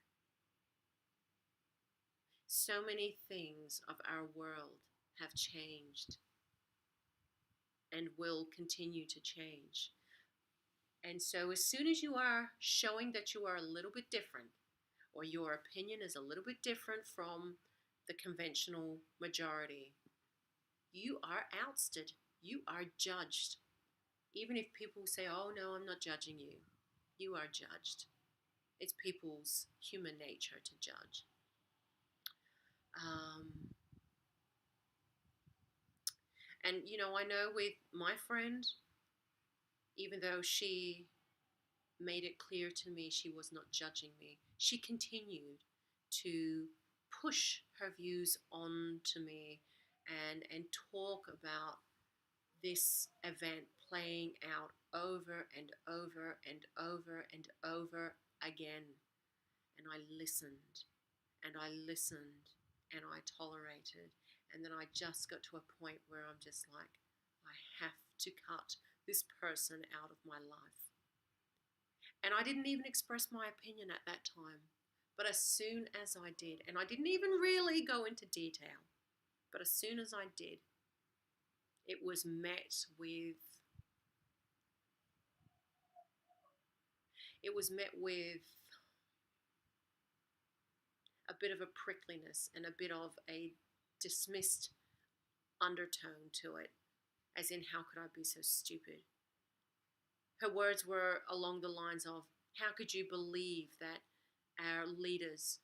[SPEAKER 1] So many things of our world have changed and will continue to change. And so as soon as you are showing that you are a little bit different, or your opinion is a little bit different from the conventional majority, you are ousted. You are judged. Even if people say, "Oh no, I'm not judging you," you are judged. It's people's human nature to judge. And I know with my friend, even though she made it clear to me she was not judging me, she continued to push her views on to me and talk about this event playing out over and over and over and over again. And I listened and I listened and I tolerated. And then I just got to a point where I'm just like, I have to cut this person out of my life. And I didn't even express my opinion at that time. But as soon as I did, and I didn't even really go into detail, but as soon as I did, it was met with a bit of a prickliness and a bit of a dismissed undertone to it, as in, how could I be so stupid? Her words were along the lines of, how could you believe that our leaders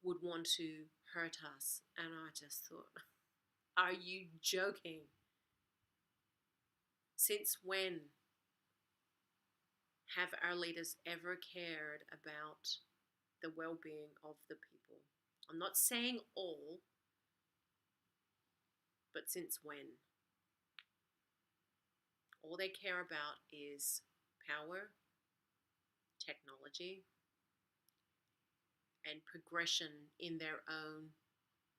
[SPEAKER 1] would want to hurt us? And I just thought, are you joking? Since when have our leaders ever cared about the well-being of the people? I'm not saying all, but since when? All they care about is power, technology, and progression in their own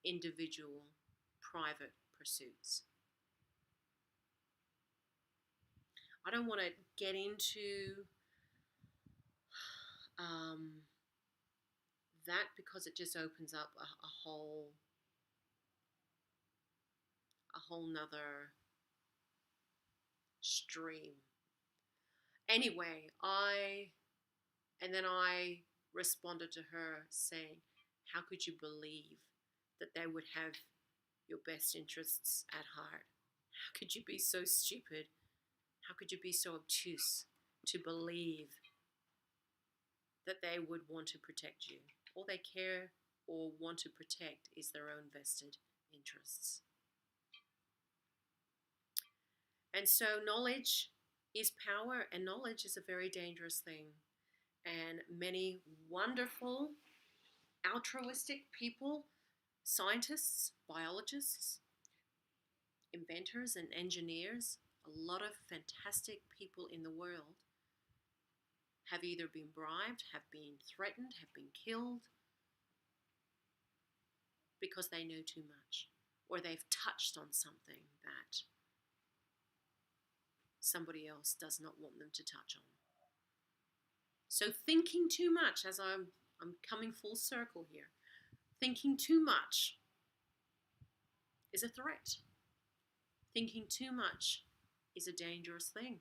[SPEAKER 1] individual, private pursuits. I don't want to get into that, because it just opens up a whole nother stream. Anyway, I responded to her saying, how could you believe that they would have your best interests at heart? How could you be so stupid? How could you be so obtuse to believe that they would want to protect you? All they care or want to protect is their own vested interests. And so knowledge is power, and knowledge is a very dangerous thing. And many wonderful, altruistic people, scientists, biologists, inventors, and engineers, a lot of fantastic people in the world have either been bribed, have been threatened, have been killed because they know too much, or they've touched on something that somebody else does not want them to touch on. So thinking too much, as I'm coming full circle here, thinking too much is a threat. Thinking too much is a dangerous thing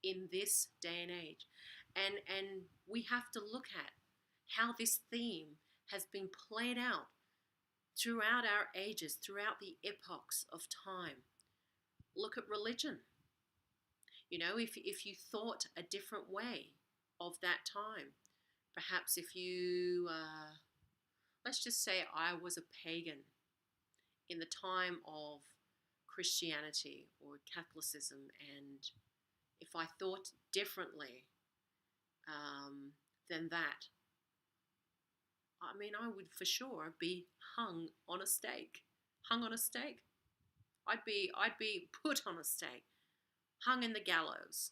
[SPEAKER 1] in this day and age. And we have to look at how this theme has been played out throughout our ages, throughout the epochs of time. Look at religion. You know, if you thought a different way of that time, perhaps if you, let's just say I was a pagan in the time of Christianity or Catholicism, and if I thought differently than that, I mean, I would for sure be hung on a stake. Hung on a stake. I'd be put on a stake, hung in the gallows.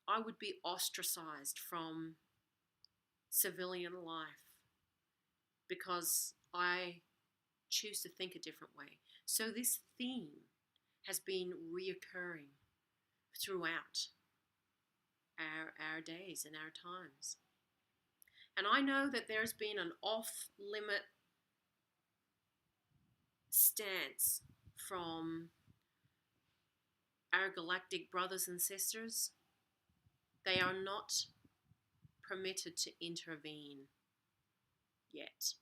[SPEAKER 1] I would be ostracized from civilian life because I choose to think a different way. So this theme has been reoccurring throughout our days and our times. And I know that there's been an off-limit stance from our galactic brothers and sisters. They are not permitted to intervene yet.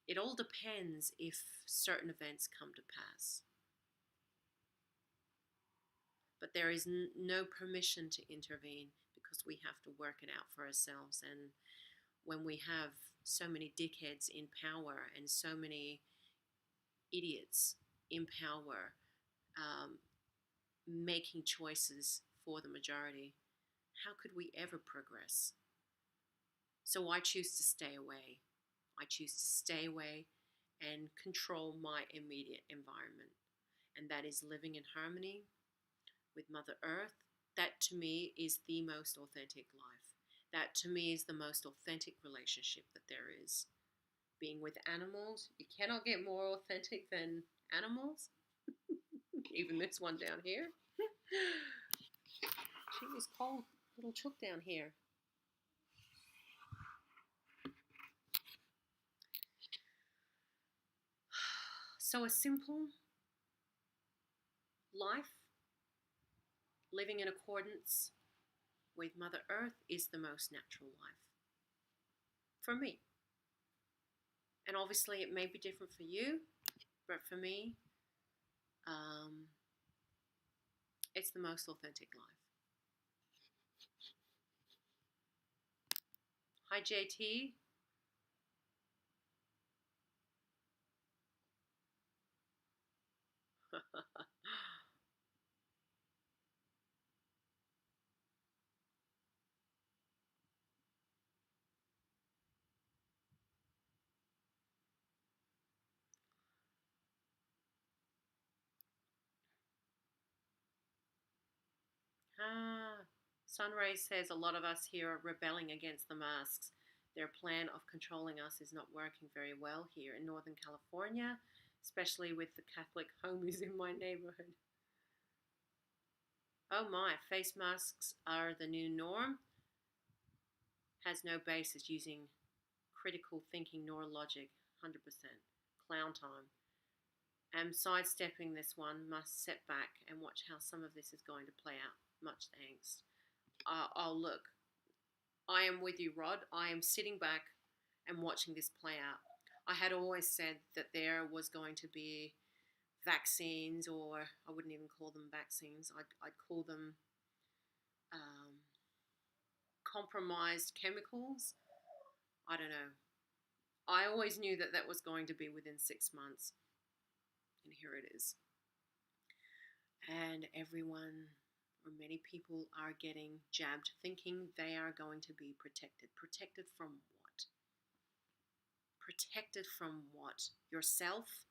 [SPEAKER 1] It all depends if certain events come to pass. But there is no permission to intervene because we have to work it out for ourselves. And when we have so many dickheads in power and so many idiots in power making choices for the majority, how could we ever progress? So I choose to stay away. I choose to stay away and control my immediate environment. And that is living in harmony with Mother Earth. That to me is the most authentic life. That to me is the most authentic relationship that there is. Being with animals, you cannot get more authentic than animals. Even this one down here. She is cold. Little chook down here. So a simple life, living in accordance with Mother Earth, is the most natural life for me. And obviously, it may be different for you, but for me, um, it's the most authentic life. Hi, JT. Sunray says a lot of us here are rebelling against the masks. Their plan of controlling us is not working very well here in Northern California, especially with the Catholic homies in my neighborhood. Oh my, face masks are the new norm. Has no basis using critical thinking nor logic. 100%. Clown time. Am sidestepping this one, must sit back and watch how some of this is going to play out. Much thanks. Oh, look, I am with you, Rod. I am sitting back and watching this play out. I had always said that there was going to be vaccines, or I wouldn't even call them vaccines. I'd call them compromised chemicals. I don't know. I always knew that that was going to be within 6 months. And here it is. And everyone, or many people, are getting jabbed, thinking they are going to be protected. Protected from what? Protected from what? Yourself?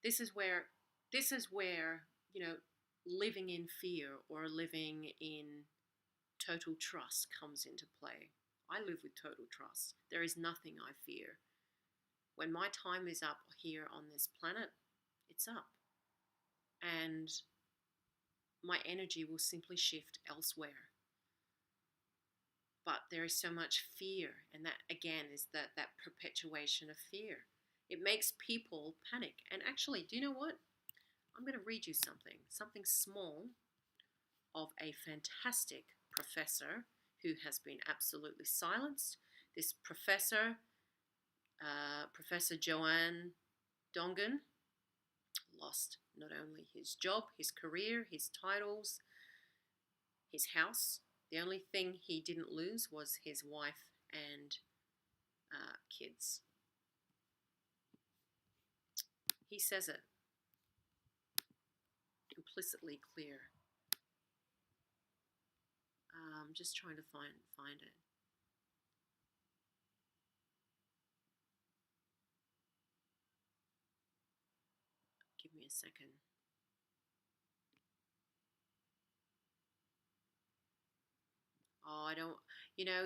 [SPEAKER 1] This is where, you know, living in fear or living in total trust comes into play. I live with total trust. There is nothing I fear. When my time is up here on this planet, it's up. And my energy will simply shift elsewhere. But there is so much fear, and that again is that perpetuation of fear. It makes people panic. And actually, do you know what? I'm going to read you something small of a fantastic professor who has been absolutely silenced. This professor, Professor Joanne Dongan, lost not only his job, his career, his titles, his house. The only thing he didn't lose was his wife and kids. He says it implicitly clear. I'm just trying to find it. Give me a second. Oh, I don't,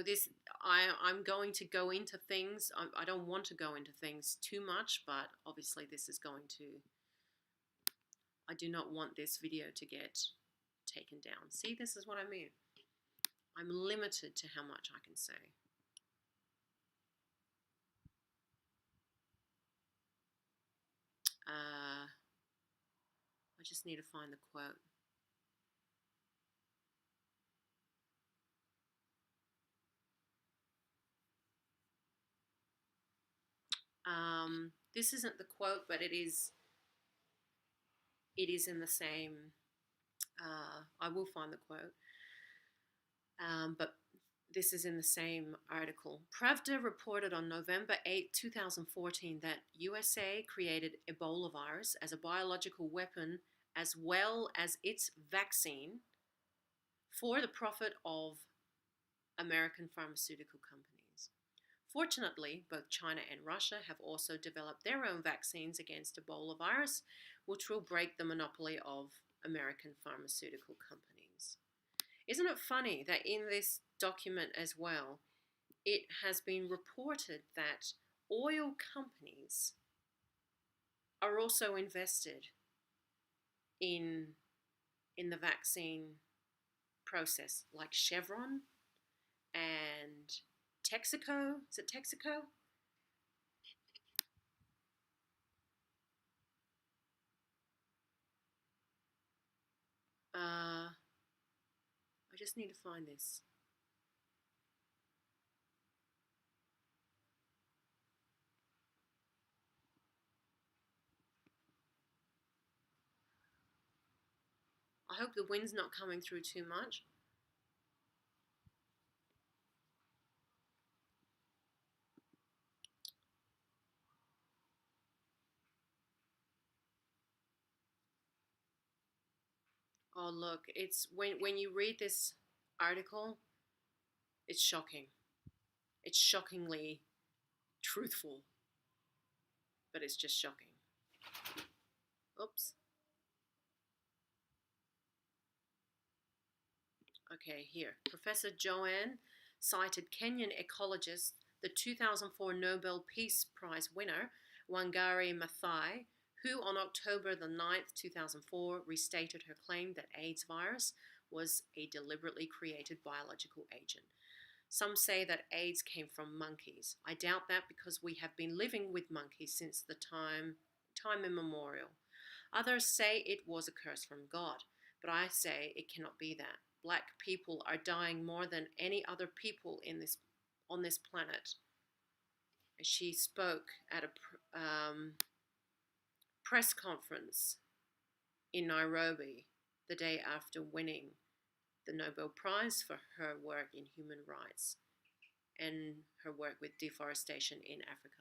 [SPEAKER 1] this, I'm going to go into things. I don't want to go into things too much, but obviously this is going to, I do not want this video to get taken down. See, this is what I mean. I'm limited to how much I can say. I just need to find the quote. This isn't the quote, but it is in the same, I will find the quote, but this is in the same article. Pravda reported on November 8, 2014 that USA created Ebola virus as a biological weapon as well as its vaccine for the profit of American pharmaceutical companies. Fortunately, both China and Russia have also developed their own vaccines against Ebola virus, which will break the monopoly of American pharmaceutical companies. Isn't it funny that in this document as well, it has been reported that oil companies are also invested in the vaccine process, like Chevron and Texaco. Is it Texaco? I just need to find this. I hope the wind's not coming through too much. Oh, look, it's when you read this article, it's shocking. It's shockingly truthful, but it's just shocking. Oops. Okay, here. Professor Joanne cited Kenyan ecologist, the 2004 Nobel Peace Prize winner, Wangari Maathai, who on October the 9th, 2004, restated her claim that AIDS virus was a deliberately created biological agent. Some say that AIDS came from monkeys. I doubt that because we have been living with monkeys since the time immemorial. Others say it was a curse from God, but I say it cannot be that. Black people are dying more than any other people on this planet. She spoke at a press conference in Nairobi the day after winning the Nobel Prize for her work in human rights and her work with deforestation in Africa.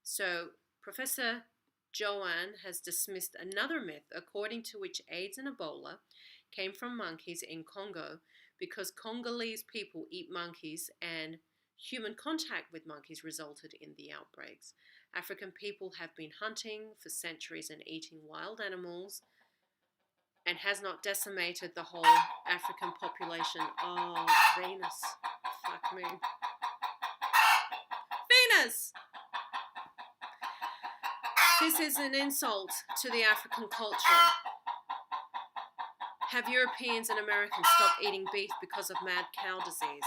[SPEAKER 1] So Professor Joanne has dismissed another myth according to which AIDS and Ebola came from monkeys in Congo because Congolese people eat monkeys and human contact with monkeys resulted in the outbreaks. African people have been hunting for centuries and eating wild animals and has not decimated the whole African population. Oh, Venus. Fuck me. Venus! This is an insult to the African culture. Have Europeans and Americans stopped eating beef because of mad cow disease?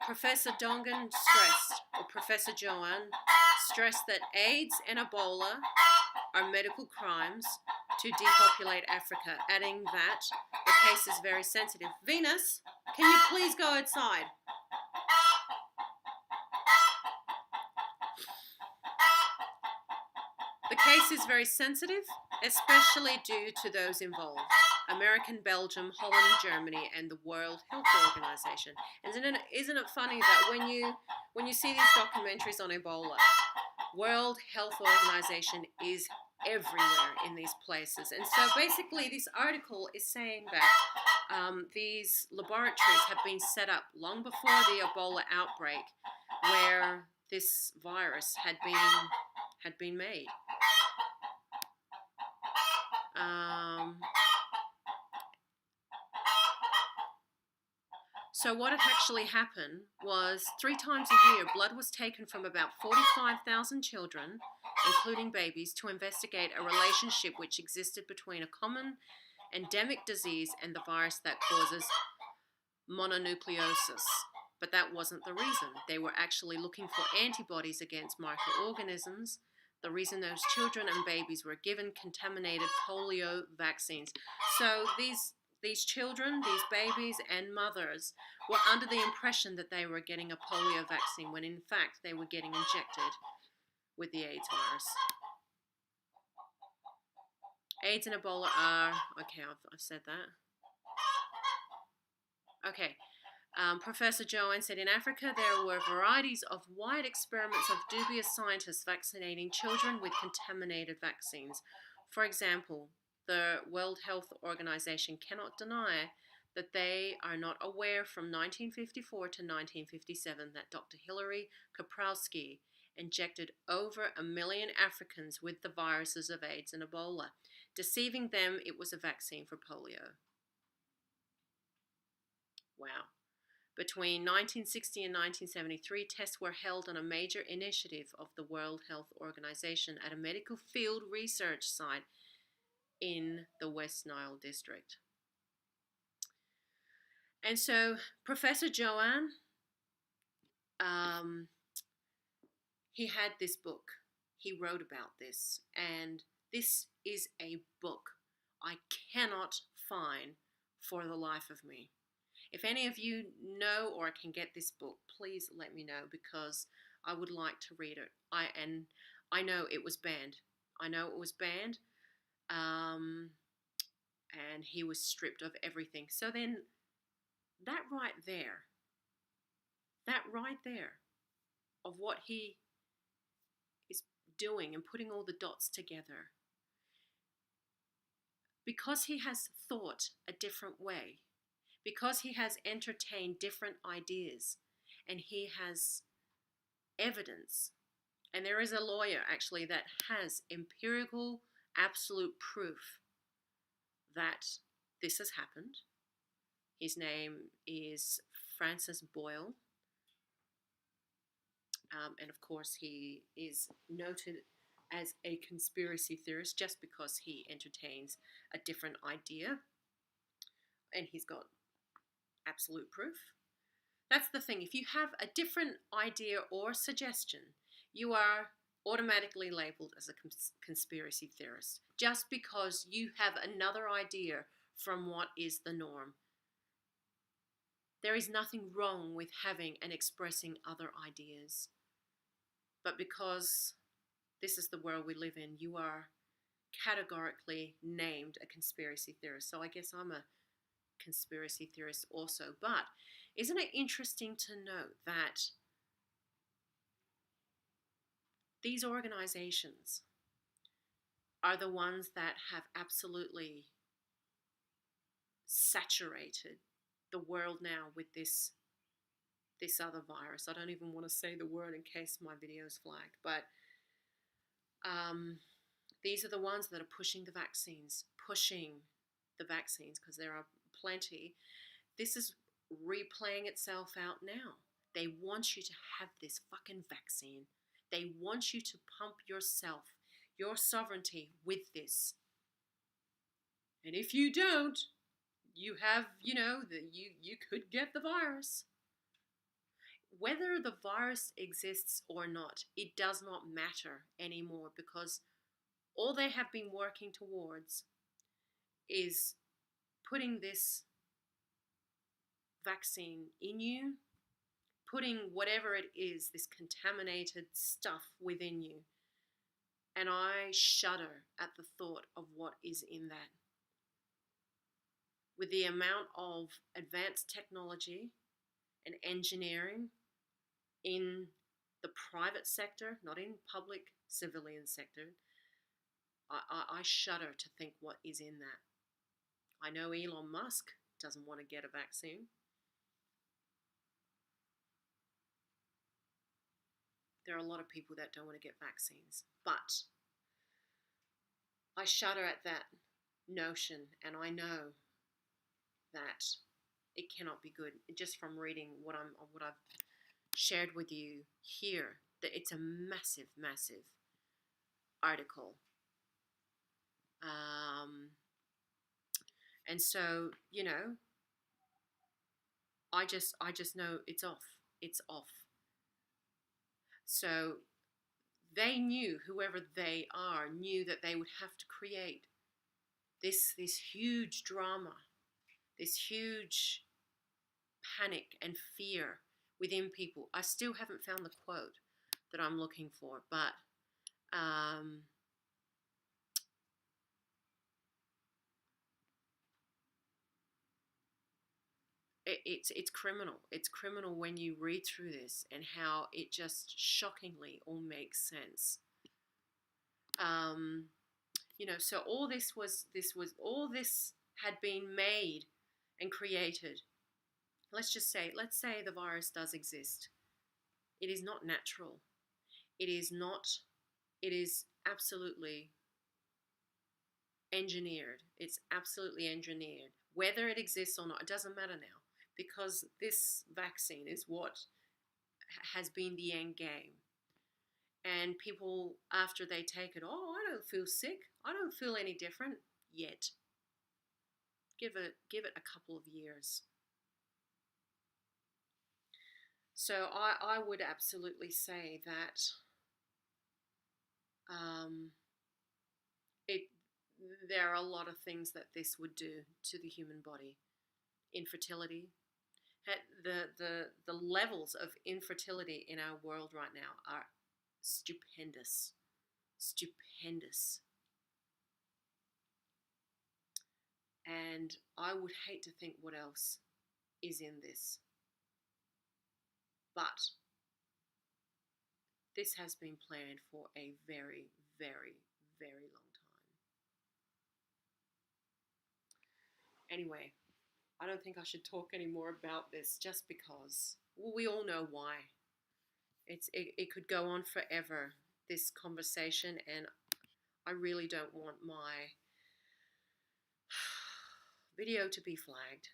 [SPEAKER 1] Professor Dongan stressed, or Professor Joanne stressed, that AIDS and Ebola are medical crimes to depopulate Africa, adding that the case is very sensitive. Venus, can you please go outside? The case is very sensitive, especially due to those involved. American, Belgium, Holland, Germany, and the World Health Organization. And isn't it funny that when you see these documentaries on Ebola, World Health Organization is everywhere in these places. And so basically this article is saying that these laboratories have been set up long before the Ebola outbreak where this virus had been made. So what had actually happened was 3 times a year, blood was taken from about 45,000 children, including babies, to investigate a relationship which existed between a common endemic disease and the virus that causes mononucleosis. But that wasn't the reason. They were actually looking for antibodies against microorganisms. The reason those children and babies were given contaminated polio vaccines. So these children, these babies and mothers were under the impression that they were getting a polio vaccine when in fact they were getting injected with the AIDS virus. AIDS and Ebola are, okay, I've said that. Okay. Professor Joanne said in Africa there were varieties of wide experiments of dubious scientists vaccinating children with contaminated vaccines. For example, the World Health Organization cannot deny that they are not aware from 1954 to 1957 that Dr. Hilary Kaprowski injected over 1 million Africans with the viruses of AIDS and Ebola, deceiving them it was a vaccine for polio. Wow. Between 1960 and 1973, tests were held on a major initiative of the World Health Organization at a medical field research site in the West Nile district. And so Professor Joanne, he had this book. He wrote about this, and this is a book I cannot find for the life of me. If any of you know or can get this book, please let me know, because I would like to read it. I know it was banned. I know it was banned, and he was stripped of everything. So then, that right there, of what he is doing and putting all the dots together, because he has thought a different way, because he has entertained different ideas, and he has evidence. And there is a lawyer actually that has empirical, absolute proof that this has happened. His name is Francis Boyle. And of course, he is noted as a conspiracy theorist just because he entertains a different idea. And he's got absolute proof. That's the thing. If you have a different idea or suggestion, you are automatically labeled as a conspiracy theorist just because you have another idea from what is the norm. There is nothing wrong with having and expressing other ideas. But because this is the world we live in, you are categorically named a conspiracy theorist. So I guess I'm a conspiracy theorist also. But isn't it interesting to note that these organizations are the ones that have absolutely saturated the world now with this other virus. I don't even want to say the word in case my video is flagged, but these are the ones that are pushing the vaccines, because there are plenty. This is replaying itself out now. They want you to have this fucking vaccine. They want you to pump yourself, your sovereignty, with this. And if you don't, you have, you could get the virus. Whether the virus exists or not, it does not matter anymore, because all they have been working towards is putting this vaccine in you, putting whatever it is, this contaminated stuff within you. And I shudder at the thought of what is in that. With the amount of advanced technology and engineering in the private sector, not in public civilian sector, I shudder to think what is in that. I know Elon Musk doesn't want to get a vaccine. There are a lot of people that don't want to get vaccines. But I shudder at that notion, and I know that it cannot be good. Just from reading what I've shared with you here, that it's a massive, massive article. And so, I just know it's off. It's off. So they knew, whoever they are, knew that they would have to create this huge drama, this huge panic and fear within people. I still haven't found the quote that I'm looking for, but it's criminal. It's criminal when you read through this and how it just shockingly all makes sense. So all this had been made and created. Let's say the virus does exist. It is not natural. It is absolutely engineered. It's absolutely engineered. Whether it exists or not, it doesn't matter now, because this vaccine is what has been the end game. And people, after they take it, oh, I don't feel sick. I don't feel any different yet. Give it a couple of years. So I would absolutely say that it there are a lot of things that this would do to the human body. Infertility, the levels of infertility in our world right now are stupendous, stupendous. And I would hate to think what else is in this. But this has been planned for a very, very, very long time. Anyway, I don't think I should talk any more about this just because, well, we all know why. It could go on forever, this conversation, and I really don't want my video to be flagged.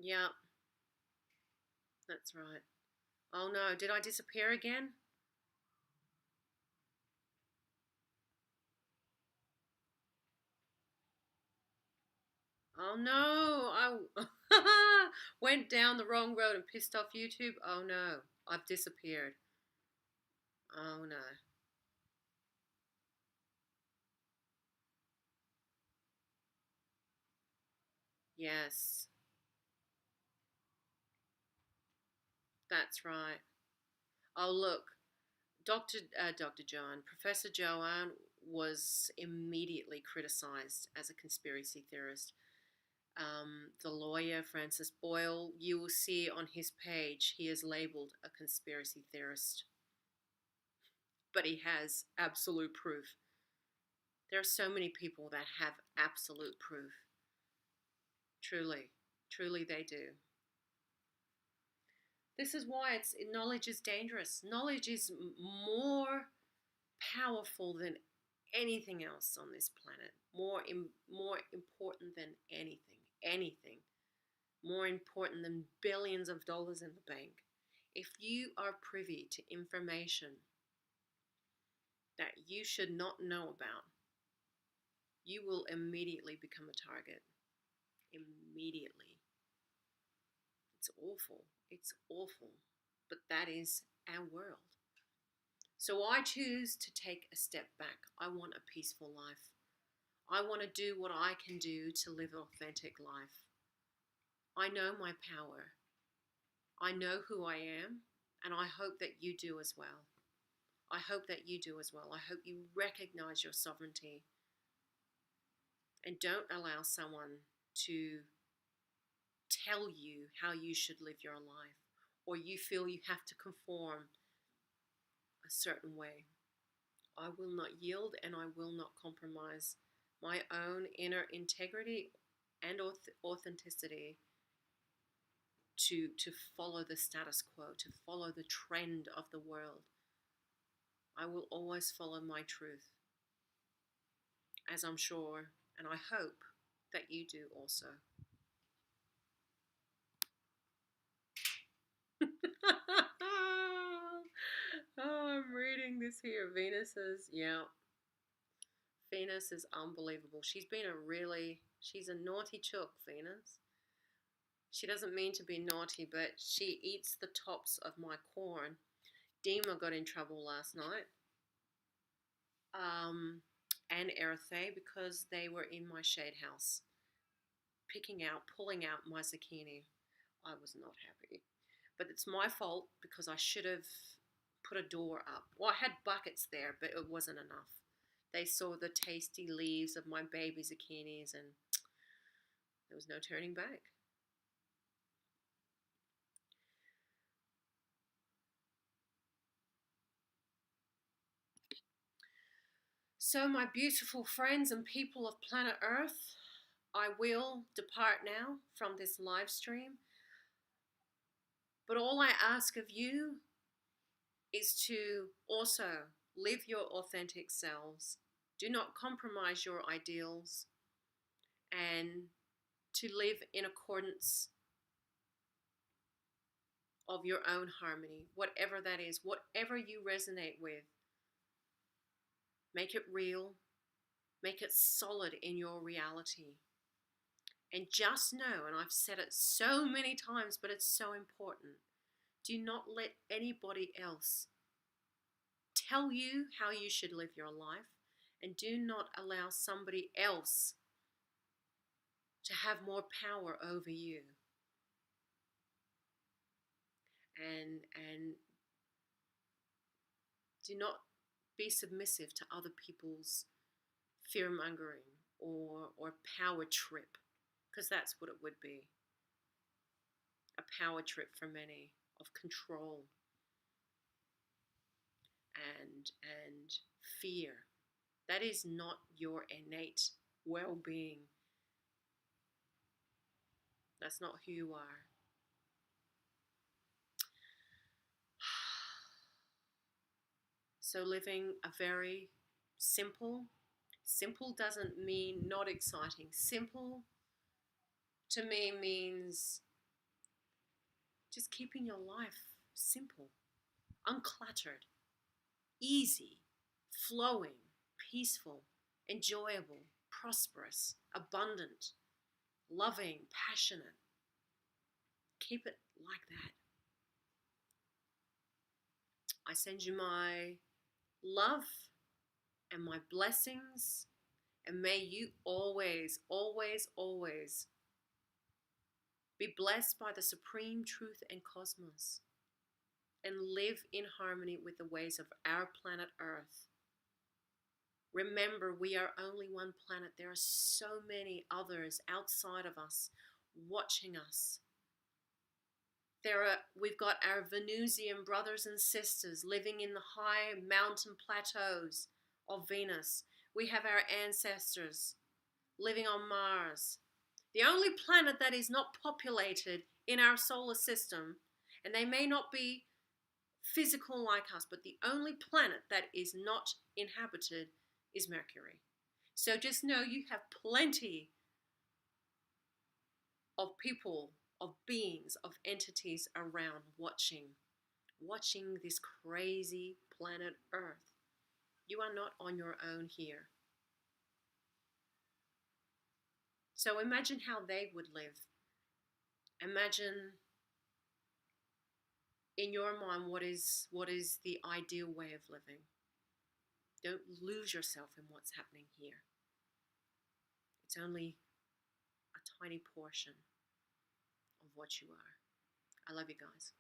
[SPEAKER 1] Yeah, that's right. Oh no, did I disappear again? Oh no, I went down the wrong road and pissed off YouTube. Oh no, I've disappeared. Oh no. Yes, that's right. Oh look, Dr. John, Professor Joanne was immediately criticized as a conspiracy theorist. The lawyer, Francis Boyle, you will see on his page, he is labeled a conspiracy theorist. But he has absolute proof. There are so many people that have absolute proof. Truly, truly they do. This is why knowledge is dangerous. Knowledge is more powerful than anything else on this planet. More important than anything. More important than billions of dollars in the bank. If you are privy to information that you should not know about, you will immediately become a target. Immediately. It's awful. It's awful. But that is our world. So I choose to take a step back. I want a peaceful life. I want to do what I can do to live an authentic life. I know my power. I know who I am, and I hope that you do as well. I hope that you do as well. I hope you recognize your sovereignty and don't allow someone to tell you how you should live your life, or you feel you have to conform a certain way. I will not yield, and I will not compromise my own inner integrity and authenticity to follow the status quo, to follow the trend of the world. I will always follow my truth, as I'm sure, and I hope that you do also. Oh, I'm reading this here. Venus is unbelievable. She's a naughty chook, Venus. She doesn't mean to be naughty, but she eats the tops of my corn. Dima got in trouble last night. And Erithe, because they were in my shade house, pulling out my zucchini. I was not happy. But it's my fault because I should have put a door up. Well, I had buckets there, but it wasn't enough. They saw the tasty leaves of my baby zucchinis, and there was no turning back. So, my beautiful friends and people of planet Earth, I will depart now from this live stream. But all I ask of you is to also live your authentic selves. Do not compromise your ideals, and to live in accordance of your own harmony, whatever that is, whatever you resonate with. Make it real, make it solid in your reality. And just know, and I've said it so many times, but it's so important, do not let anybody else tell you how you should live your life, and do not allow somebody else to have more power over you. And do not be submissive to other people's fear mongering or power trip, because that's what it would be. A power trip for many of control and fear. That is not your innate well-being. That's not who you are. So living a very simple doesn't mean not exciting. Simple to me means just keeping your life simple, uncluttered, easy, flowing, peaceful, enjoyable, prosperous, abundant, loving, passionate. Keep it like that. I send you my love and my blessings, and may you always, always, always be blessed by the supreme truth and cosmos, and live in harmony with the ways of our planet Earth. Remember, we are only one planet. There are so many others outside of us watching us. We've got our Venusian brothers and sisters living in the high mountain plateaus of Venus. We have our ancestors living on Mars. The only planet that is not populated in our solar system, and they may not be physical like us, but the only planet that is not inhabited is Mercury. So just know you have plenty of people, of beings, of entities around watching this crazy planet Earth. You are not on your own here. So imagine how they would live. Imagine in your mind what is the ideal way of living. Don't lose yourself in what's happening here. It's only a tiny portion of what you are. I love you guys.